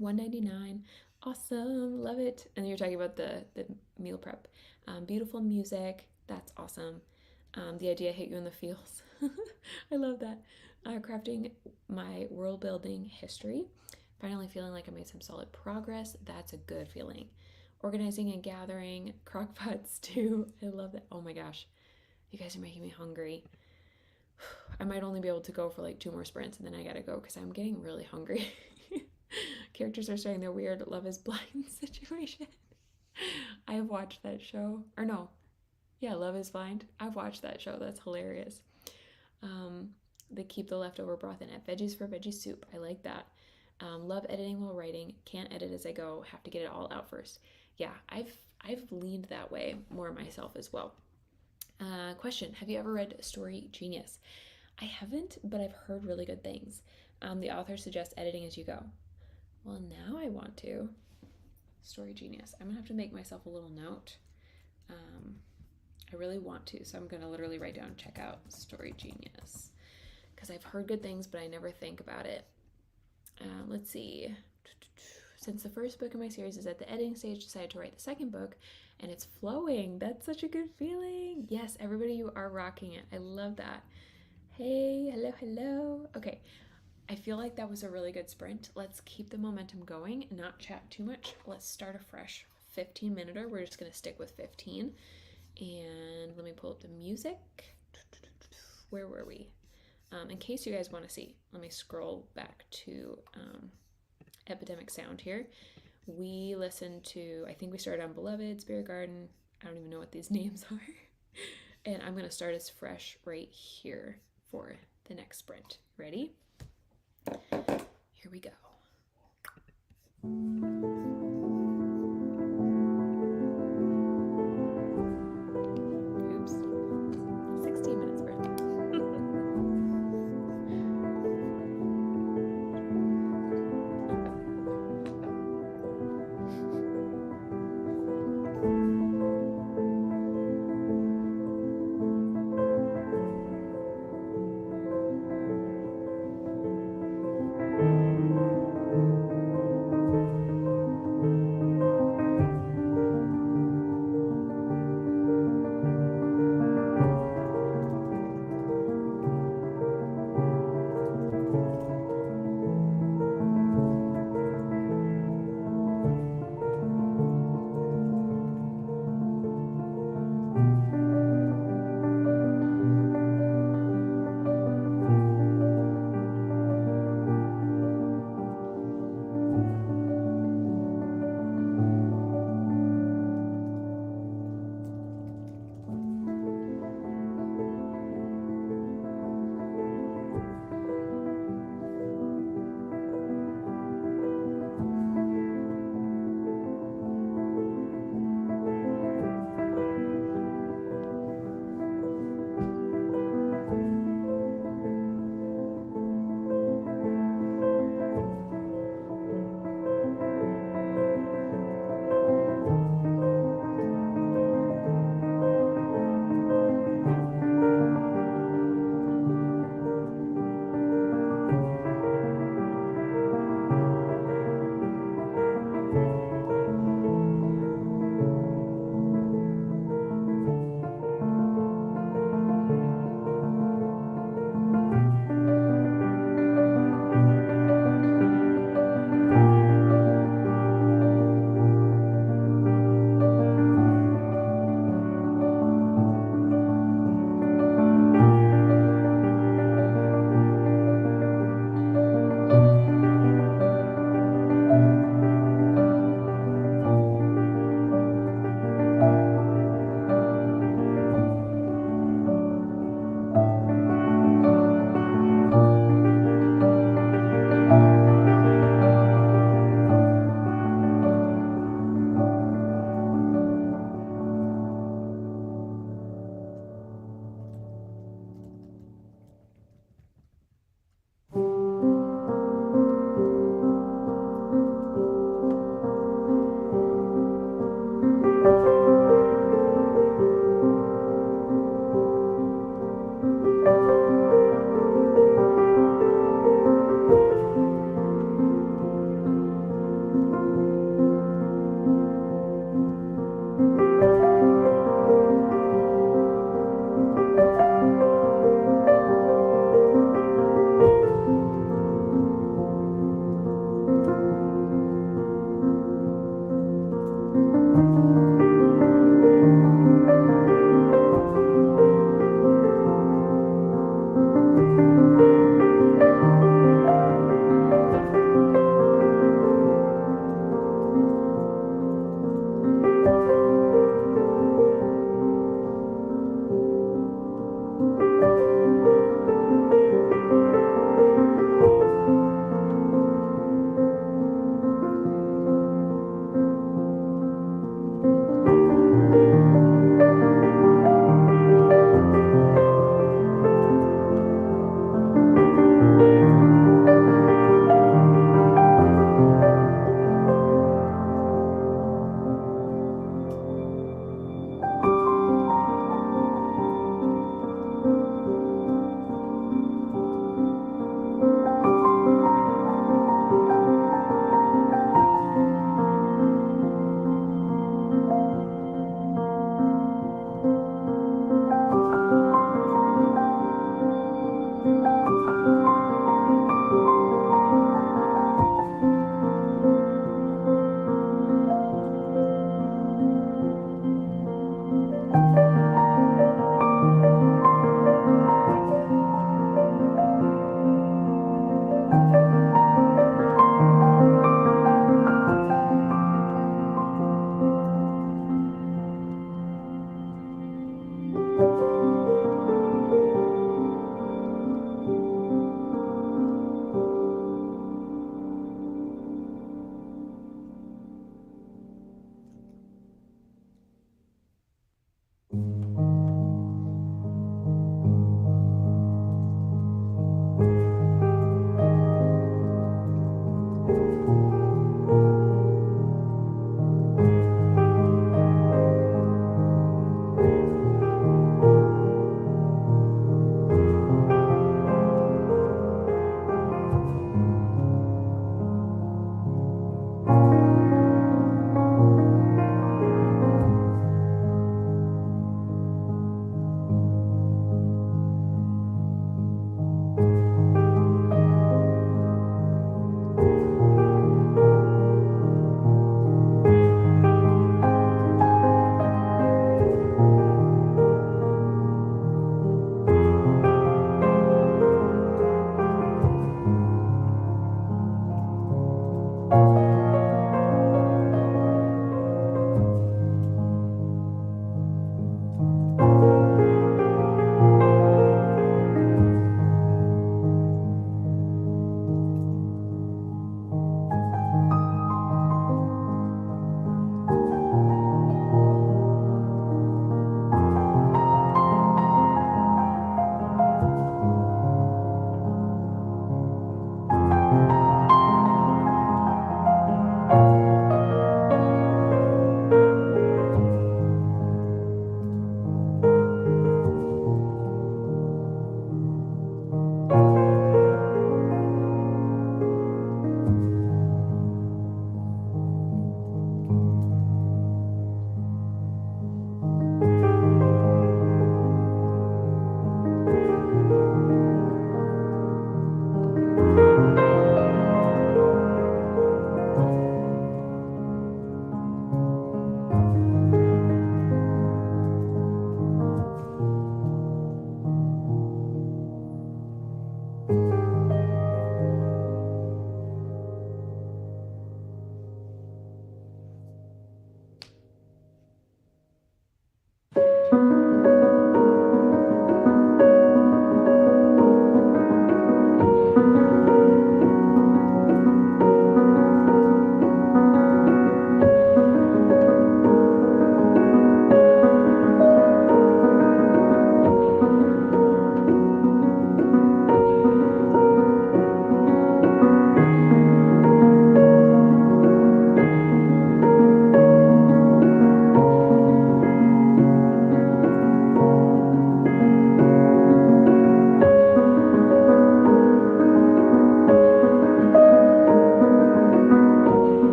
$1.99, awesome, love it. And you're talking about the meal prep. Beautiful music, that's awesome. The idea hit you in the feels. I love that. Crafting my world building history. Finally feeling like I made some solid progress. That's a good feeling. Organizing and gathering, crockpot stew. I love that. Oh my gosh. You guys are making me hungry. I might only be able to go for like 2 more sprints and then I gotta go because I'm getting really hungry. Characters are starting their weird Love is Blind situation. I have watched that show. Or no. Yeah, Love is Blind. I've watched that show. That's hilarious. They keep the leftover broth in it. Veggies for veggie soup. I like that. Love editing while writing. Can't edit as I go. Have to get it all out first. Yeah, I've leaned that way more myself as well. Question: have you ever read Story Genius? I haven't, but I've heard really good things. The author suggests editing as you go. Well, now I want to. Story Genius. I'm gonna have to make myself a little note. I really want to, so I'm gonna literally write down, check out Story Genius, because I've heard good things, but I never think about it. Let's see. Since the first book in my series is at the editing stage, decided to write the second book, and it's flowing. That's such a good feeling. Yes, everybody, you are rocking it. I love that. Hey, hello, hello. Okay, I feel like that was a really good sprint. Let's keep the momentum going and not chat too much. Let's start a fresh 15-minute. We're just going to stick with 15. And let me pull up the music. Where were we? In case you guys want to see, let me scroll back to Epidemic Sound here. We listened to, I think we started on Beloved, Spirit Garden. I don't even know what these names are. And I'm going to start us fresh right here for the next sprint. Ready? Here we go. Oops. 16-minute sprint.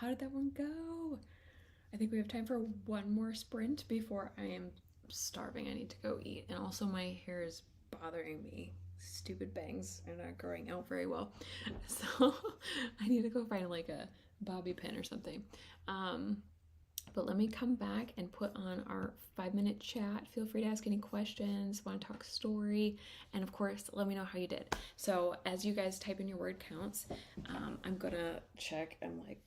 how did that one go? I think we have time for one more sprint before I am starving. I need to go eat. And also my hair is bothering me. Stupid bangs are not growing out very well. So I need to go find like a bobby pin or something. But let me come back and put on our 5-minute chat. Feel free to ask any questions, want to talk story, and of course, let me know how you did. So as you guys type in your word counts, I'm gonna check. I'm like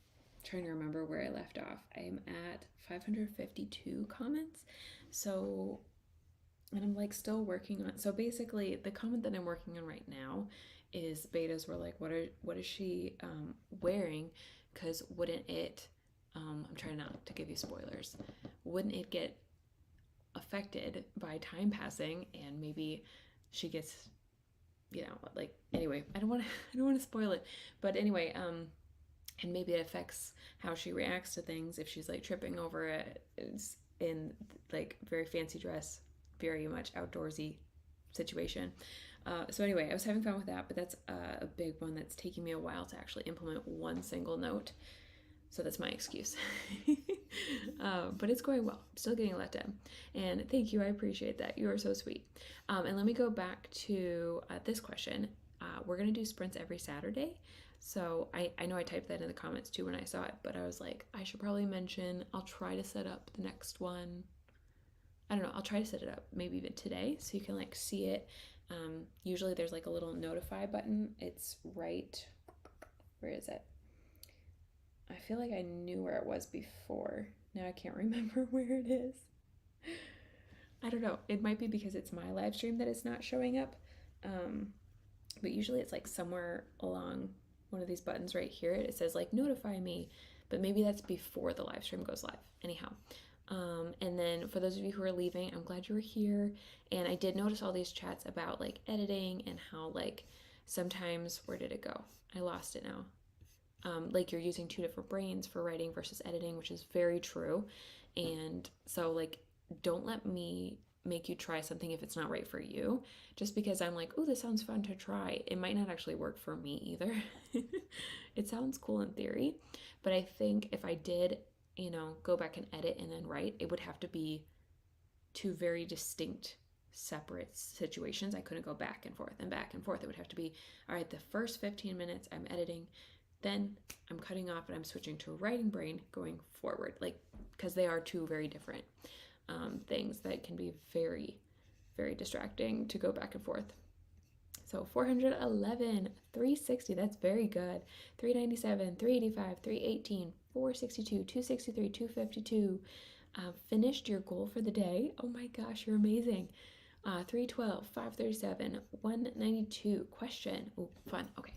trying to remember where I left off. I'm at 552 comments. So, and I'm like still working on. So basically, the comment that I'm working on right now is betas were like, what is she wearing? Because wouldn't it? I'm trying not to give you spoilers. Wouldn't it get affected by time passing, and maybe she gets, like, anyway, I don't want to spoil it, but anyway, and maybe it affects how she reacts to things if she's like tripping over it in like very fancy dress, very much outdoorsy situation. So anyway, I was having fun with that, but that's a big one that's taking me a while to actually implement one single note. So that's my excuse. But it's going well. I'm still getting a lot done. And thank you. I appreciate that. You are so sweet. And let me go back to this question. We're going to do sprints every Saturday. So I know I typed that in the comments too when I saw it, but I was like, I should probably mention, I'll try to set up the next one. I don't know. I'll try to set it up maybe even today so you can like see it. Usually there's like a little notify button. It's right, where is it? I feel like I knew where it was before. Now I can't remember where it is. I don't know. It might be because it's my live stream that it's not showing up. But usually it's like somewhere along one of these buttons right here. It says like notify me, but maybe that's before the live stream goes live. Anyhow. And then for those of you who are leaving, I'm glad you were here. And I did notice all these chats about like editing and how like sometimes, where did it go? I lost it now. Like you're using two different brains for writing versus editing, which is very true. And so like, don't let me make you try something if it's not right for you. Just because I'm like, oh, this sounds fun to try. It might not actually work for me either. It sounds cool in theory, but I think if I did, go back and edit and then write, it would have to be two very distinct separate situations. I couldn't go back and forth and back and forth. It would have to be, all right, the first 15 minutes I'm editing, then I'm cutting off and I'm switching to writing brain going forward, like, because they are two very different things that can be very, very distracting to go back and forth. So 411, 360, that's very good. 397, 385, 318, 462, 263, 252. Finished your goal for the day. Oh my gosh, you're amazing. 312, 537, 192. Question. Oh, fun. Okay.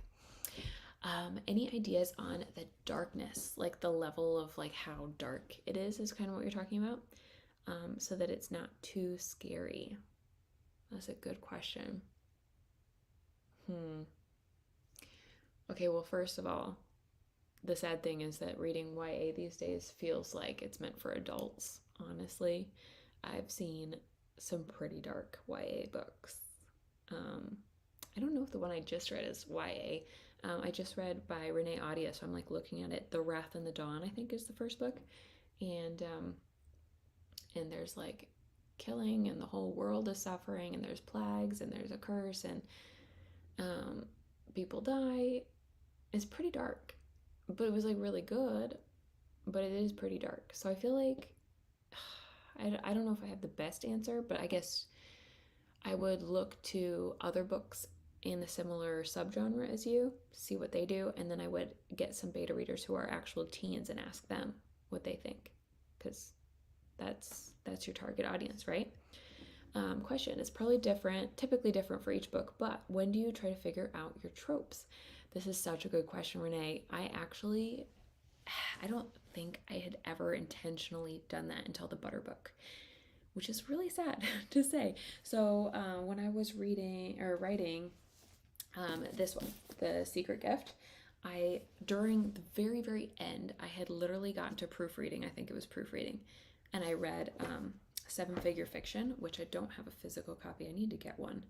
Any ideas on the darkness, like the level of like how dark it is kind of what you're talking about, so that it's not too scary? That's a good question. Okay, well, first of all, the sad thing is that reading YA these days feels like it's meant for adults, honestly. I've seen some pretty dark YA books. I don't know if the one I just read is YA. I just read by Renee Audia, so I'm like looking at it. The Wrath and the Dawn, I think, is the first book. And there's like killing and the whole world is suffering and there's plagues and there's a curse and people die. It's pretty dark, but it was like really good, but it is pretty dark. So I feel like I don't know if I have the best answer, but I guess I would look to other books in a similar subgenre as you, see what they do, and then I would get some beta readers who are actual teens and ask them what they think, because that's your target audience, right? Question is probably typically different for each book, but when do you try to figure out your tropes? This is such a good question, Renee. I don't think I had ever intentionally done that until the Butter book, which is really sad to say. So when I was writing this one, The Secret Gift, during the very, very end, I had literally gotten to proofreading. I think it was proofreading. And I read Seven Figure Fiction, which I don't have a physical copy. I need to get one.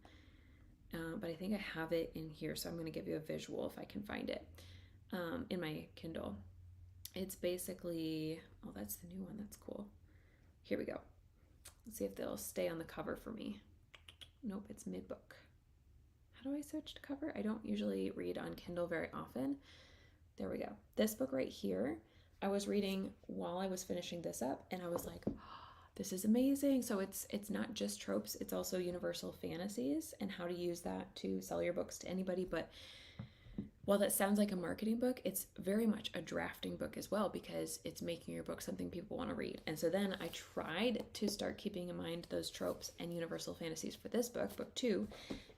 But I think I have it in here, so I'm going to give you a visual if I can find it in my Kindle. It's basically, oh, that's the new one. That's cool. Here we go. Let's see if they'll stay on the cover for me. Nope, it's mid-book. How do I switch to cover? I don't usually read on Kindle very often. There we go. This book right here, I was reading while I was finishing this up, and I was like, oh, this is amazing. So it's not just tropes, it's also universal fantasies and how to use that to sell your books to anybody. But while that sounds like a marketing book, it's very much a drafting book as well, because it's making your book something people want to read. And so then I tried to start keeping in mind those tropes and universal fantasies for this book, book 2.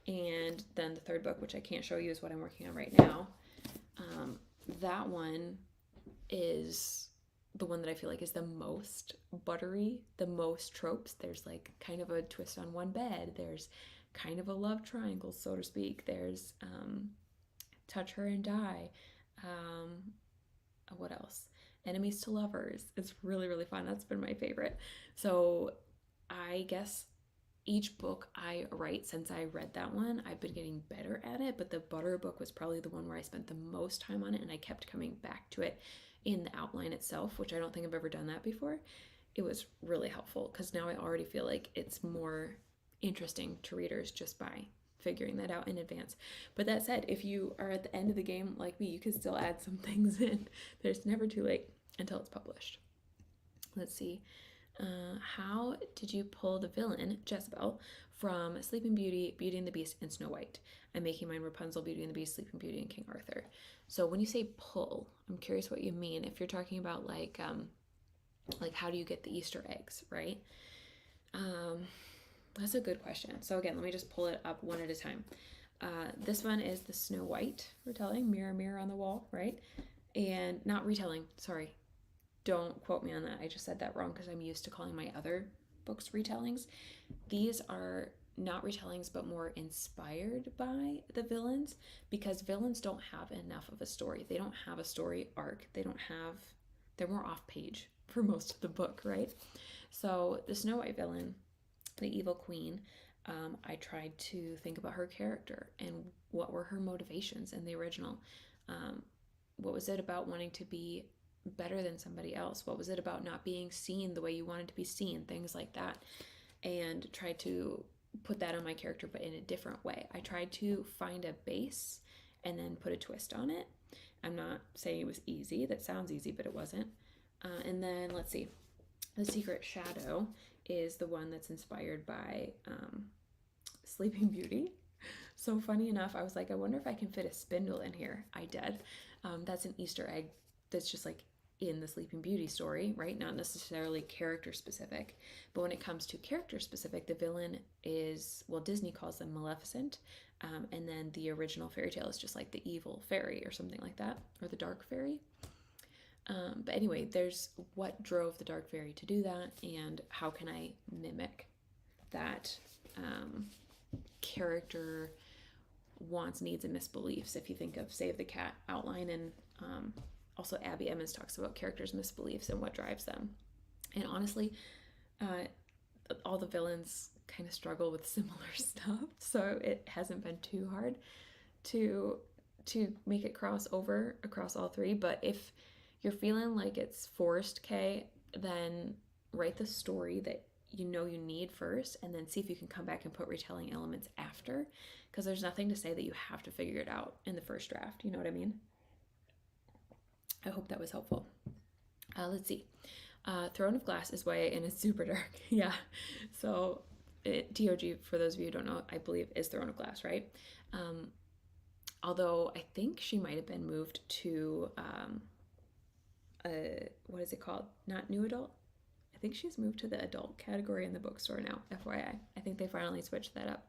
And then the third book, which I can't show you, is what I'm working on right now. That one is the one that I feel like is the most buttery, the most tropes. There's like kind of a twist on one bed. There's kind of a love triangle, so to speak. There's touch her and die. What else? Enemies to lovers. It's really, really fun. That's been my favorite. So I guess each book I write since I read that one, I've been getting better at it, but the butter book was probably the one where I spent the most time on it, and I kept coming back to it in the outline itself, which I don't think I've ever done that before. It was really helpful because now I already feel like it's more interesting to readers just by figuring that out in advance. But that said, if you are at the end of the game like me, you can still add some things in. There's never too late until it's published. Let's see. How did you pull the villain, Jezebel, from Sleeping Beauty, Beauty and the Beast, and Snow White? I'm making mine Rapunzel, Beauty and the Beast, Sleeping Beauty, and King Arthur. So when you say pull, I'm curious what you mean. If you're talking about like how do you get the Easter eggs, right? That's a good question. So again, let me just pull it up one at a time. This one is the Snow White retelling, Mirror, Mirror on the Wall, right? And not retelling, sorry. Don't quote me on that. I just said that wrong because I'm used to calling my other books retellings. These are not retellings, but more inspired by the villains, because villains don't have enough of a story. They don't have a story arc. They're more off page for most of the book, right? So the Snow White villain, the evil queen, I tried to think about her character and what were her motivations in the original. What was it about wanting to be better than somebody else? What was it about not being seen the way you wanted to be seen? Things like that. And tried to put that on my character, but in a different way. I tried to find a base and then put a twist on it. I'm not saying it was easy. That sounds easy, but it wasn't. And then let's see. The Secret Shadow is the one that's inspired by Sleeping Beauty. So funny enough, I was like, I wonder if I can fit a spindle in here. I did. That's an Easter egg that's just like in the Sleeping Beauty story, right? Not necessarily character specific. But when it comes to character specific, the villain is, well, Disney calls them Maleficent. And then the original fairy tale is just like the evil fairy or something like that, or the dark fairy. But anyway, there's what drove the dark fairy to do that, and how can I mimic that character wants, needs, and misbeliefs. If you think of Save the Cat outline, and also Abby Emmons talks about characters' misbeliefs and what drives them. And honestly, all the villains kind of struggle with similar stuff, so it hasn't been too hard to make it cross over across all three. But if you're feeling like it's forced, Kay, then write the story that you know you need first, and then see if you can come back and put retelling elements after, because there's nothing to say that you have to figure it out in the first draft. You know what I mean? I hope that was helpful. Let's see. Throne of Glass is YA and it's super dark. Yeah. So TOG, for those of you who don't know, I believe is Throne of Glass, right? Although I think she might have been moved to what is it called? Not new adult? I think she's moved to the adult category in the bookstore now, FYI. I think they finally switched that up.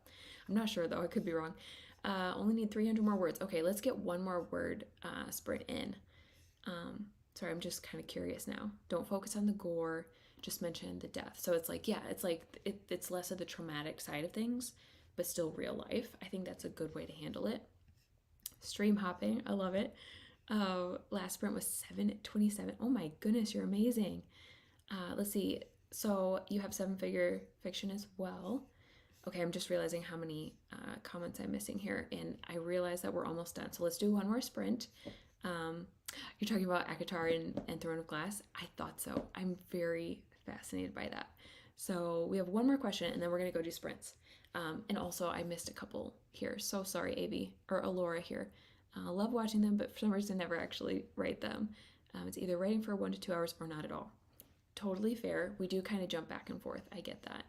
I'm not sure though, I could be wrong. Only need 300 more words. Okay, let's get one more word sprint in. Sorry, I'm just kind of curious now. Don't focus on the gore, just mention the death. So it's like, yeah, it's less of the traumatic side of things, but still real life. I think that's a good way to handle it. Stream hopping, I love it. Last sprint was 7:27. Oh my goodness, you're amazing. Let's see. So you have 7-figure fiction as well. Okay, I'm just realizing how many comments I'm missing here, and I realize that we're almost done. So let's do one more sprint. You're talking about ACOTAR and Throne of Glass? I thought so. I'm very fascinated by that. So we have one more question, and then we're going to go do sprints. And also, I missed a couple here. So sorry, Avi, or Alora here. Love watching them, but for some reason, never actually write them. It's either writing for 1 to 2 hours or not at all. Totally fair. We do kind of jump back and forth. I get that.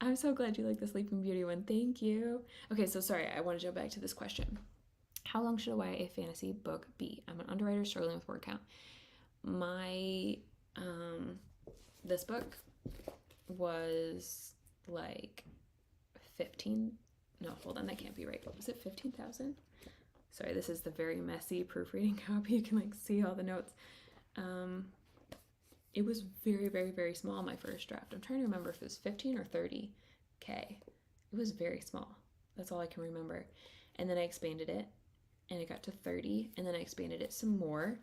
I'm so glad you like the Sleeping Beauty one. Thank you. Okay, so sorry, I want to jump back to this question. How long should a YA fantasy book be? I'm an underwriter struggling with word count. My, this book was like 15, no, hold on, that can't be right. Was it 15,000? Sorry, this is the very messy proofreading copy. You can like see all the notes. It was very, very, very small, my first draft. I'm trying to remember if it was 15 or 30K. It was very small. That's all I can remember. And then I expanded it, and it got to 30, and then I expanded it some more.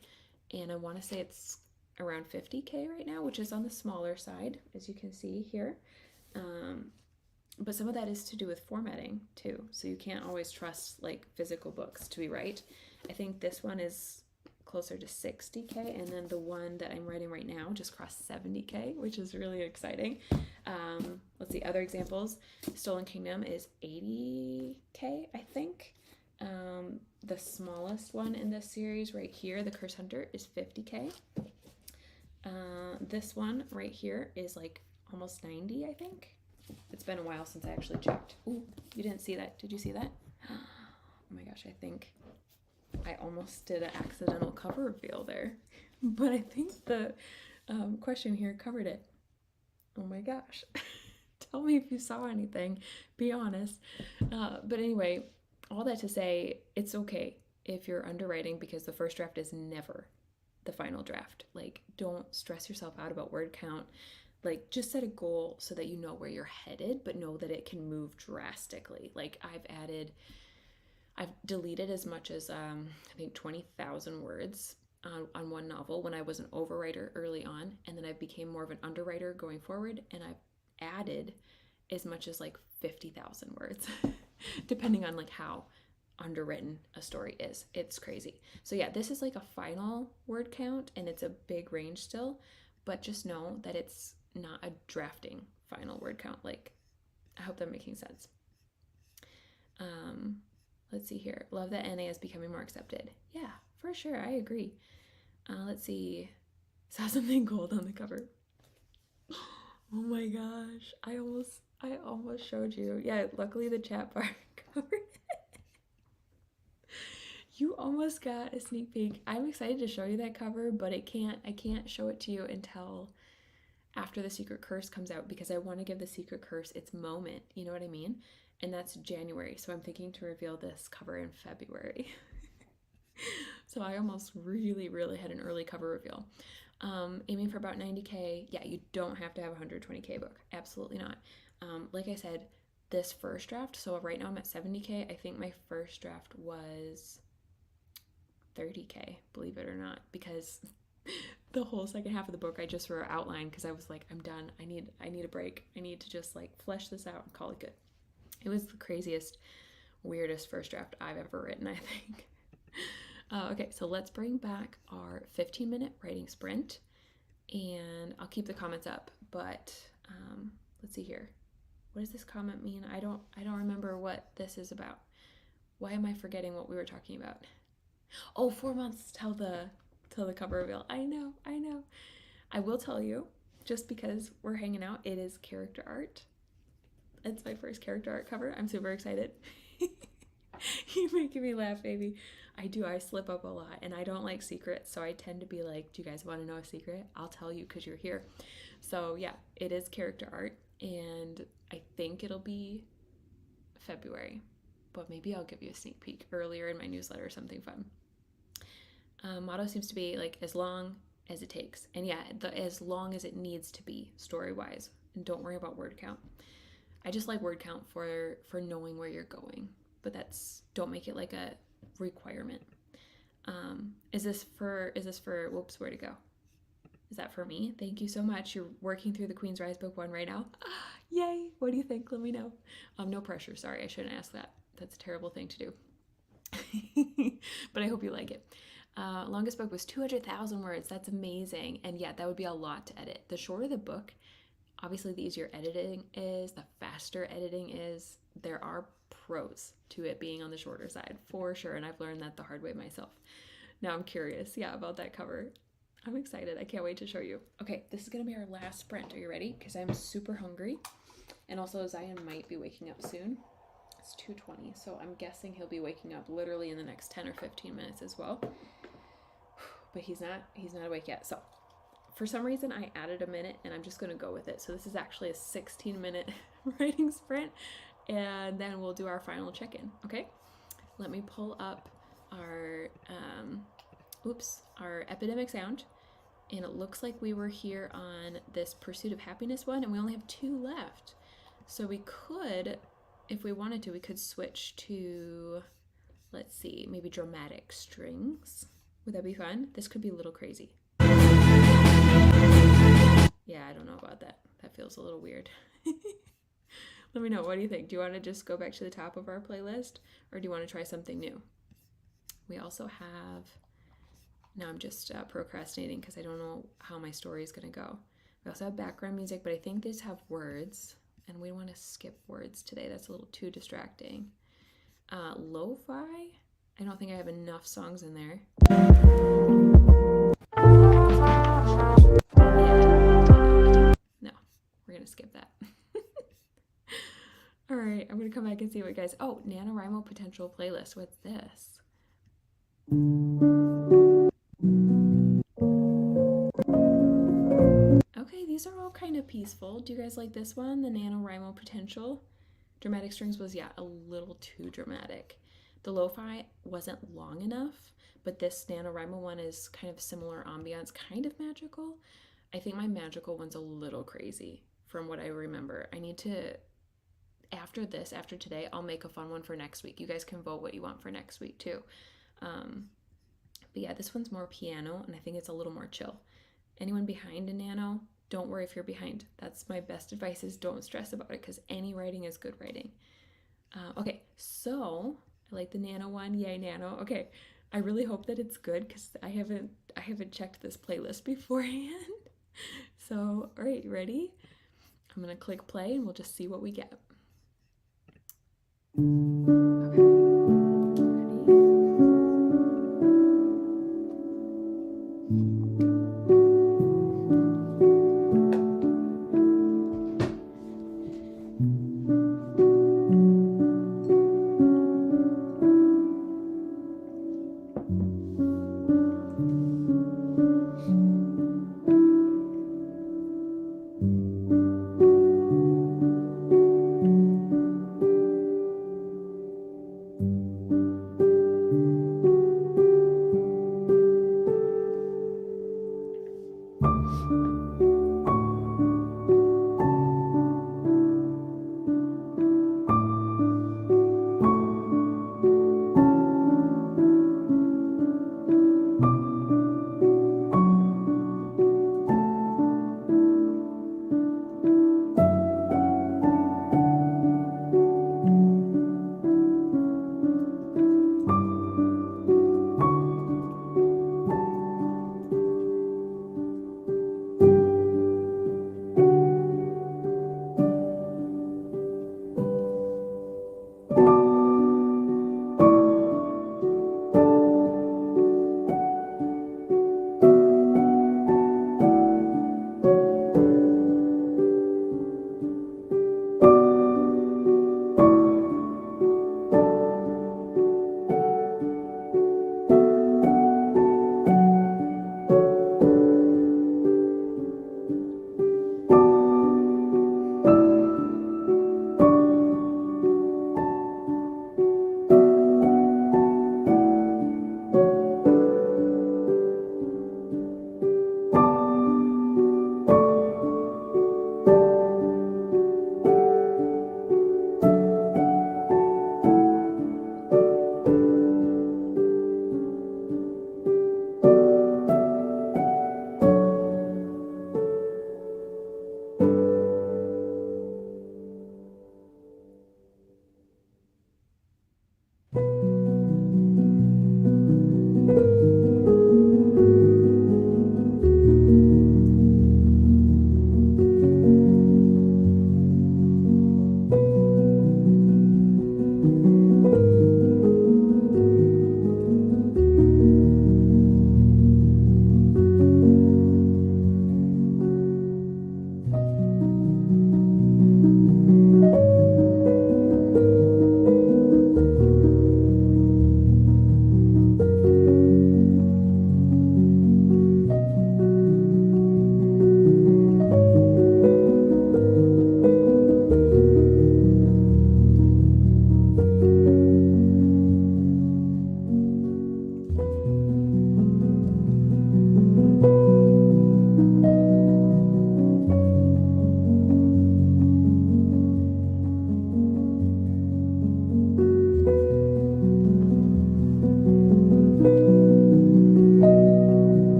And I want to say it's around 50K right now, which is on the smaller side, as you can see here. But some of that is to do with formatting too. So you can't always trust like physical books to be right. I think this one is closer to 60K, and then the one that I'm writing right now just crossed 70K, which is really exciting. Let's see, other examples. Stolen Kingdom is 80K, I think. The smallest one in this series right here, The Curse Hunter, is 50K. This one right here is like almost 90, I think. It's been a while since I actually checked. Ooh, you didn't see that. Did you see that? Oh my gosh, I think I almost did an accidental cover reveal there. But I think the question here covered it. Oh my gosh. Tell me if you saw anything. Be honest. But anyway, all that to say, it's okay if you're underwriting because the first draft is never the final draft. Like, don't stress yourself out about word count. Like, just set a goal so that you know where you're headed, but know that it can move drastically. Like, I've deleted as much as, I think 20,000 words on one novel when I was an overwriter early on, and then I became more of an underwriter going forward, and I've added as much as like 50,000 words, depending on like how underwritten a story is. It's crazy. So yeah, this is like a final word count, and it's a big range still, but just know that it's not a drafting final word count. Like, I hope that's making sense. Let's see here. Love that NA is becoming more accepted. Yeah, for sure. I agree. Let's see. Saw something gold on the cover. Oh my gosh. I almost showed you. Yeah, luckily the chat bar covered it. You almost got a sneak peek. I'm excited to show you that cover, but I can't show it to you until after The Secret Curse comes out, because I want to give The Secret Curse its moment. You know what I mean? And that's January, so I'm thinking to reveal this cover in February. So I almost really, really had an early cover reveal. Aiming for about 90K. Yeah, you don't have to have a 120K book. Absolutely not. Like I said, this first draft, so right now I'm at 70K. I think my first draft was 30K, believe it or not, because the whole second half of the book I just wrote outline because I was like, I'm done. I need a break. I need to just like flesh this out and call it good. It was the craziest, weirdest first draft I've ever written, I think. Okay, so let's bring back our 15-minute writing sprint, and I'll keep the comments up, but let's see here. What does this comment mean? I don't remember what this is about. Why am I forgetting what we were talking about? Oh, 4 months till the cover reveal. I know. I will tell you, just because we're hanging out, it is character art. It's my first character art cover. I'm super excited. You're making me laugh, baby. I slip up a lot, and I don't like secrets, so I tend to be like, do you guys want to know a secret? I'll tell you because you're here. So yeah, it is character art, and I think it'll be February, but maybe I'll give you a sneak peek earlier in my newsletter or something fun. Motto seems to be like, as long as it takes. And yeah, as long as it needs to be story-wise. And don't worry about word count. I just like word count for knowing where you're going. But don't make it like a requirement. Is this for, whoops, where to go? Is that for me? Thank you so much. You're working through the Queen's Rise book 1 right now. Yay! What do you think? Let me know. No pressure. Sorry, I shouldn't ask that. That's a terrible thing to do. But I hope you like it. Longest book was 200,000 words. That's amazing. And yeah, that would be a lot to edit. The shorter the book, obviously the easier editing is, the faster editing is. There are pros to it being on the shorter side, for sure. And I've learned that the hard way myself. Now I'm curious, yeah, about that cover. I'm excited. I can't wait to show you. Okay, this is going to be our last sprint. Are you ready? Because I'm super hungry. And also Zion might be waking up soon. It's 2:20, so I'm guessing he'll be waking up literally in the next 10 or 15 minutes as well. But he's not awake yet. So for some reason I added a minute and I'm just going to go with it. So this is actually a 16-minute writing sprint, and then we'll do our final check-in. Okay, let me pull up our our epidemic sound, and it looks like we were here on this pursuit of happiness one, and we only have 2 left. So we could, if we wanted to, we could switch to, let's see, maybe dramatic strings. Would that be fun? This could be a little crazy. Yeah, I don't know about that. That feels a little weird. Let me know. What do you think? Do you want to just go back to the top of our playlist, or do you want to try something new? We also have, now I'm just procrastinating because I don't know how my story is going to go. We also have background music, but I think these have words, and we want to skip words today. That's a little too distracting. Lo-fi? I don't think I have enough songs in there. No, we're going to skip that. All right, I'm going to come back and see what guys... Oh, NaNoWriMo potential playlist. What's this? Okay, these are all kind of peaceful. Do you guys like this one? The NaNoWriMo potential? Dramatic strings was, yeah, a little too dramatic. The lo-fi wasn't long enough, but this NaNoWriMo one is kind of similar ambiance, kind of magical. I think my magical one's a little crazy from what I remember. I need to, after today, I'll make a fun one for next week. You guys can vote what you want for next week too. But yeah, this one's more piano, and I think it's a little more chill. Anyone behind in Nano? Don't worry if you're behind. That's my best advice, is don't stress about it, because any writing is good writing. Okay, so I like the Nano one. Yay, Nano. Okay, I really hope that it's good, because I haven't checked this playlist beforehand. So, all right, ready? I'm gonna click play and we'll just see what we get. Okay.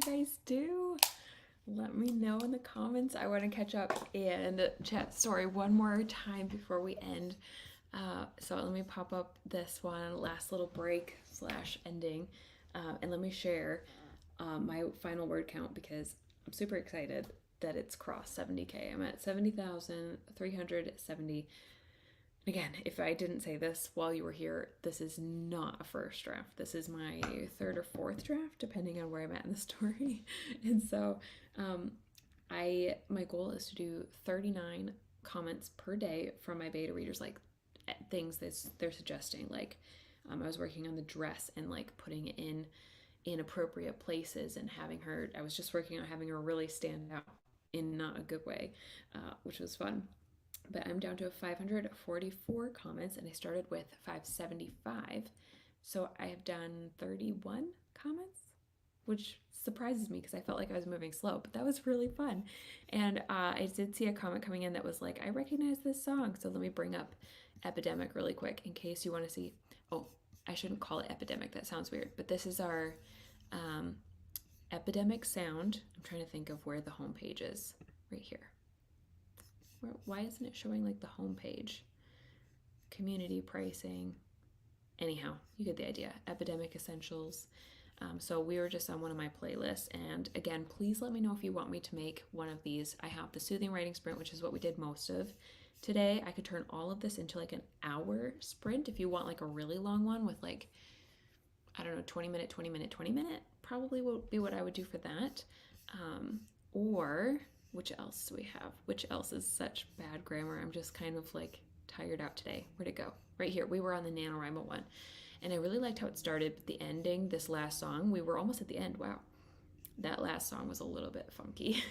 guys do. Let me know in the comments. I want to catch up and chat story one more time before we end. So let me pop up this one, last little break / ending, and let me share my final word count because I'm super excited that it's crossed 70K. I'm at 70,370. Again, if I didn't say this while you were here, this is not a first draft. This is my third or fourth draft, depending on where I'm at in the story. And so my goal is to do 39 comments per day from my beta readers, like things that they're suggesting. Like I was working on the dress and like putting it in appropriate places and I was just working on having her really stand out in not a good way, which was fun. But I'm down to 544 comments and I started with 575. So I have done 31 comments, which surprises me because I felt like I was moving slow, but that was really fun. And I did see a comment coming in that was like, I recognize this song. So let me bring up Epidemic really quick in case you want to see. Oh, I shouldn't call it Epidemic. That sounds weird. But this is our Epidemic sound. I'm trying to think of where the home page is. Right here. Why isn't it showing like the home page? Community pricing. Anyhow, you get the idea. Epidemic Essentials. So we were just on one of my playlists. And again, please let me know if you want me to make one of these. I have the Soothing Writing Sprint, which is what we did most of. Today, I could turn all of this into like an hour sprint if you want like a really long one with like, I don't know, 20 minute, 20 minute, 20 minute probably would be what I would do for that. Or which else do we have? Which else is such bad grammar? I'm just kind of like tired out today. Where'd it go? Right here. We were on the NaNoWriMo one. And I really liked how it started, but the ending, this last song, we were almost at the end. Wow. That last song was a little bit funky.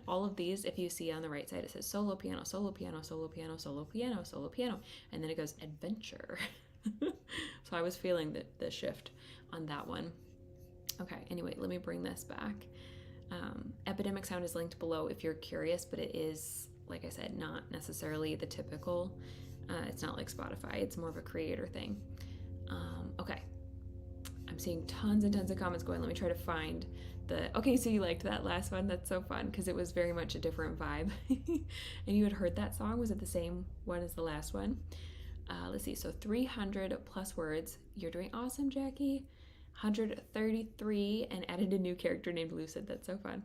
All of these, if you see on the right side, it says solo piano, solo piano, solo piano, solo piano, solo piano. And then it goes adventure. So I was feeling the shift on that one. Okay, anyway, let me bring this back. Epidemic sound is linked below if you're curious, but it is, like I said, not necessarily the typical. It's not like Spotify. It's more of a creator thing. Okay. I'm seeing tons and tons of comments going. Let me try to find okay, so you liked that last one. That's so fun because it was very much a different vibe. And you had heard that song. Was it the same one as the last one? Let's see. So 300 plus words. You're doing awesome, Jackie. 133 and added a new character named Lucid. That's so fun.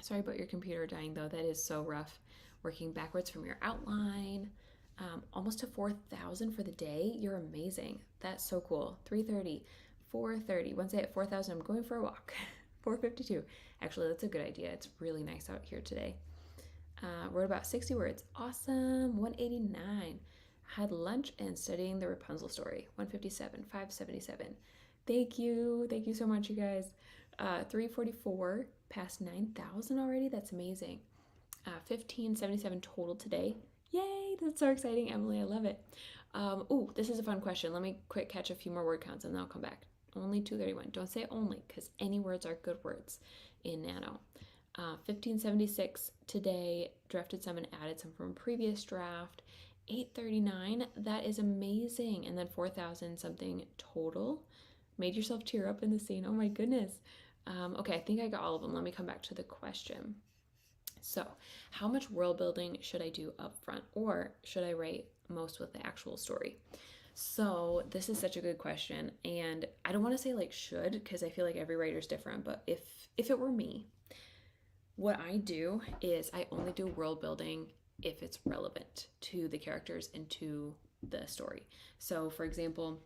Sorry about your computer dying though. That is so rough. Working backwards from your outline. Almost to 4,000 for the day. You're amazing. That's so cool. 330, 430. Once I hit 4,000, I'm going for a walk. 452. Actually, that's a good idea. It's really nice out here today. Wrote about 60 words. Awesome. 189. Had lunch and studying the Rapunzel story. 157, 577. Thank you. Thank you so much, you guys. 344, past 9,000 already. That's amazing. 1577 total today. Yay, that's so exciting, Emily. I love it. Ooh, this is a fun question. Let me quick catch a few more word counts and then I'll come back. Only 231. Don't say only because any words are good words in Nano. 1576 today. Drafted some and added some from a previous draft. 839, that is amazing. And then 4,000 something total. Made yourself tear up in the scene. Oh my goodness. Okay, I think I got all of them. Let me come back to the question. So, how much world building should I do up front, or should I write most with the actual story? So, this is such a good question, and I don't want to say like should, because I feel like every writer is different, but if it were me, what I do is I only do world building if it's relevant to the characters and to the story. So, for example,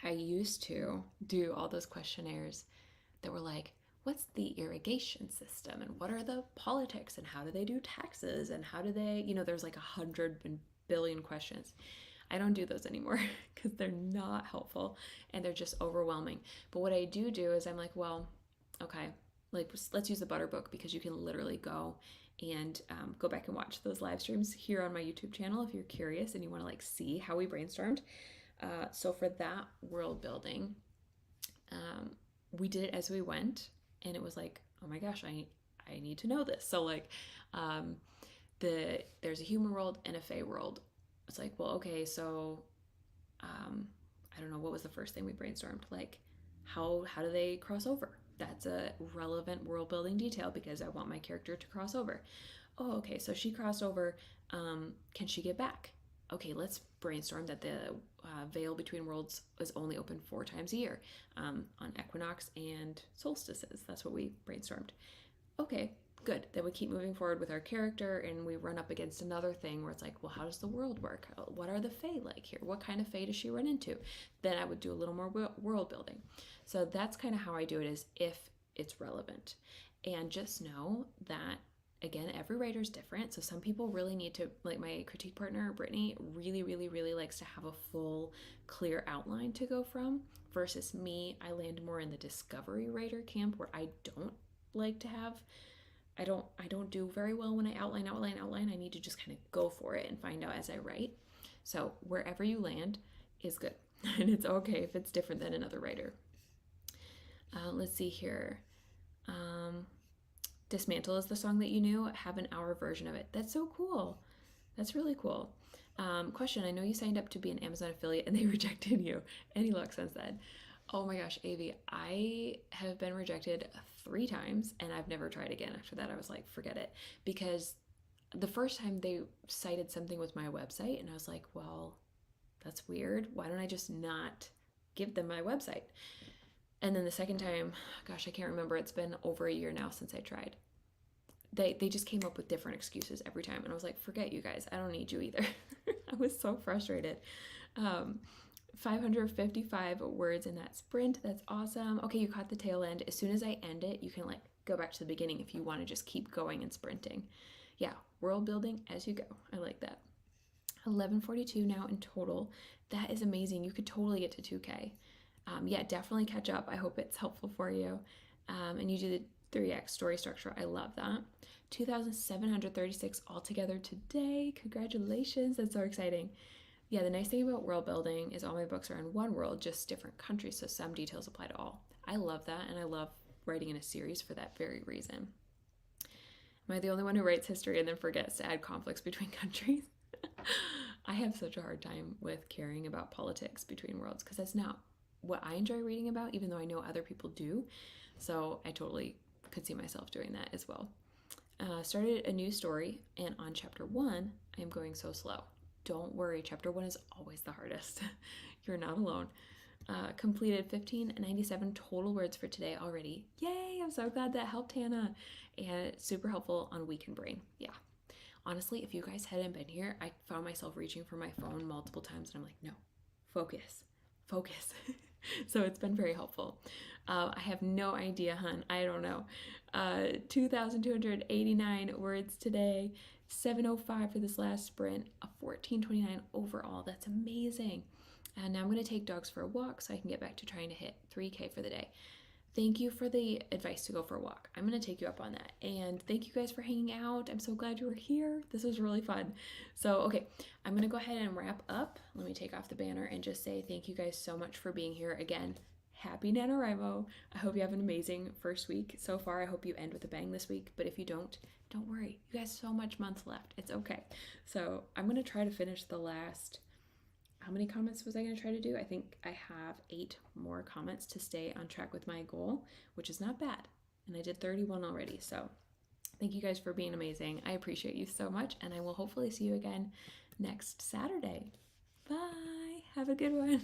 I used to do all those questionnaires that were like, what's the irrigation system and what are the politics and how do they do taxes and how do they, there's like 100 billion questions. I don't do those anymore because they're not helpful and they're just overwhelming. But what I do is I'm like, well, okay, like let's use the Butter Book because you can literally go and go back and watch those live streams here on my YouTube channel if you're curious and you want to like see how we brainstormed. So for that world building, we did it as we went. And it was like, oh my gosh, I need to know this. So like, there's a human world and a fae world. It's like, well, okay, so, I don't know, what was the first thing we brainstormed? Like, How do they cross over? That's a relevant world building detail because I want my character to cross over. Oh, okay, so she crossed over. Can she get back? Okay, let's brainstorm that the veil between worlds is only open 4 times a year, on equinox and solstices. That's what we brainstormed. Okay, good. Then we keep moving forward with our character and we run up against another thing where it's like, well, how does the world work? What are the fae like here? What kind of fae does she run into? Then I would do a little more world building. So that's kind of how I do it, is if it's relevant. And just know that, again, every writer is different. So some people really need to, like my critique partner, Brittany, really likes to have a full, clear outline to go from, versus me, I land more in the discovery writer camp where I don't like to have, I don't do very well when I outline. I need to just kind of go for it and find out as I write. So wherever you land is good. And it's okay if it's different than another writer. Let's see here. Dismantle is the song that you knew. Have an hour version of it. That's so cool. That's really cool. Question, I know you signed up to be an Amazon affiliate and they rejected you. Any luck since then? Oh my gosh, Avi, I have been rejected 3 times and I've never tried again. After that, I was like, forget it. Because the first time they cited something with my website and I was like, well, that's weird. Why don't I just not give them my website? And then the second time, gosh, I can't remember. It's been over a year now since I tried. They just came up with different excuses every time. And I was like, forget you guys. I don't need you either. I was so frustrated. 555 words in that sprint. That's awesome. Okay, you caught the tail end. As soon as I end it, you can like go back to the beginning if you want to just keep going and sprinting. Yeah, world building as you go. I like that. 1142 now in total. That is amazing. You could totally get to 2K. Yeah, definitely catch up. I hope it's helpful for you. And you do the 3x story structure. I love that. 2,736 altogether today. Congratulations. That's so exciting. Yeah, the nice thing about world building is all my books are in one world, just different countries, so some details apply to all. I love that, and I love writing in a series for that very reason. Am I the only one who writes history and then forgets to add conflicts between countries? I have such a hard time with caring about politics between worlds because that's not what I enjoy reading about, even though I know other people do. So I totally could see myself doing that as well. Started a new story, and on chapter 1, I am going so slow. Don't worry, chapter 1 is always the hardest. You're not alone. Completed 1597 total words for today already. Yay, I'm so glad that helped, Hannah. And it's super helpful on Weekend Brain. Yeah. Honestly, if you guys hadn't been here, I found myself reaching for my phone multiple times, and I'm like, no, focus. So it's been very helpful. I have no idea, hun. I don't know. 2,289 words today, 705 for this last sprint, a 1429 overall. That's amazing. And now I'm going to take dogs for a walk so I can get back to trying to hit 3K for the day. Thank you for the advice to go for a walk. I'm going to take you up on that. And thank you guys for hanging out. I'm so glad you were here. This was really fun. So, okay, I'm going to go ahead and wrap up. Let me take off the banner and just say thank you guys so much for being here. Again, happy NaNoWriMo. I hope you have an amazing first week so far. I hope you end with a bang this week. But if you don't worry. You guys have so much months left. It's okay. So I'm going to try to finish the last... How many comments was I going to try to do? I think I have 8 more comments to stay on track with my goal, which is not bad. And I did 31 already. So thank you guys for being amazing. I appreciate you so much. And I will hopefully see you again next Saturday. Bye. Have a good one.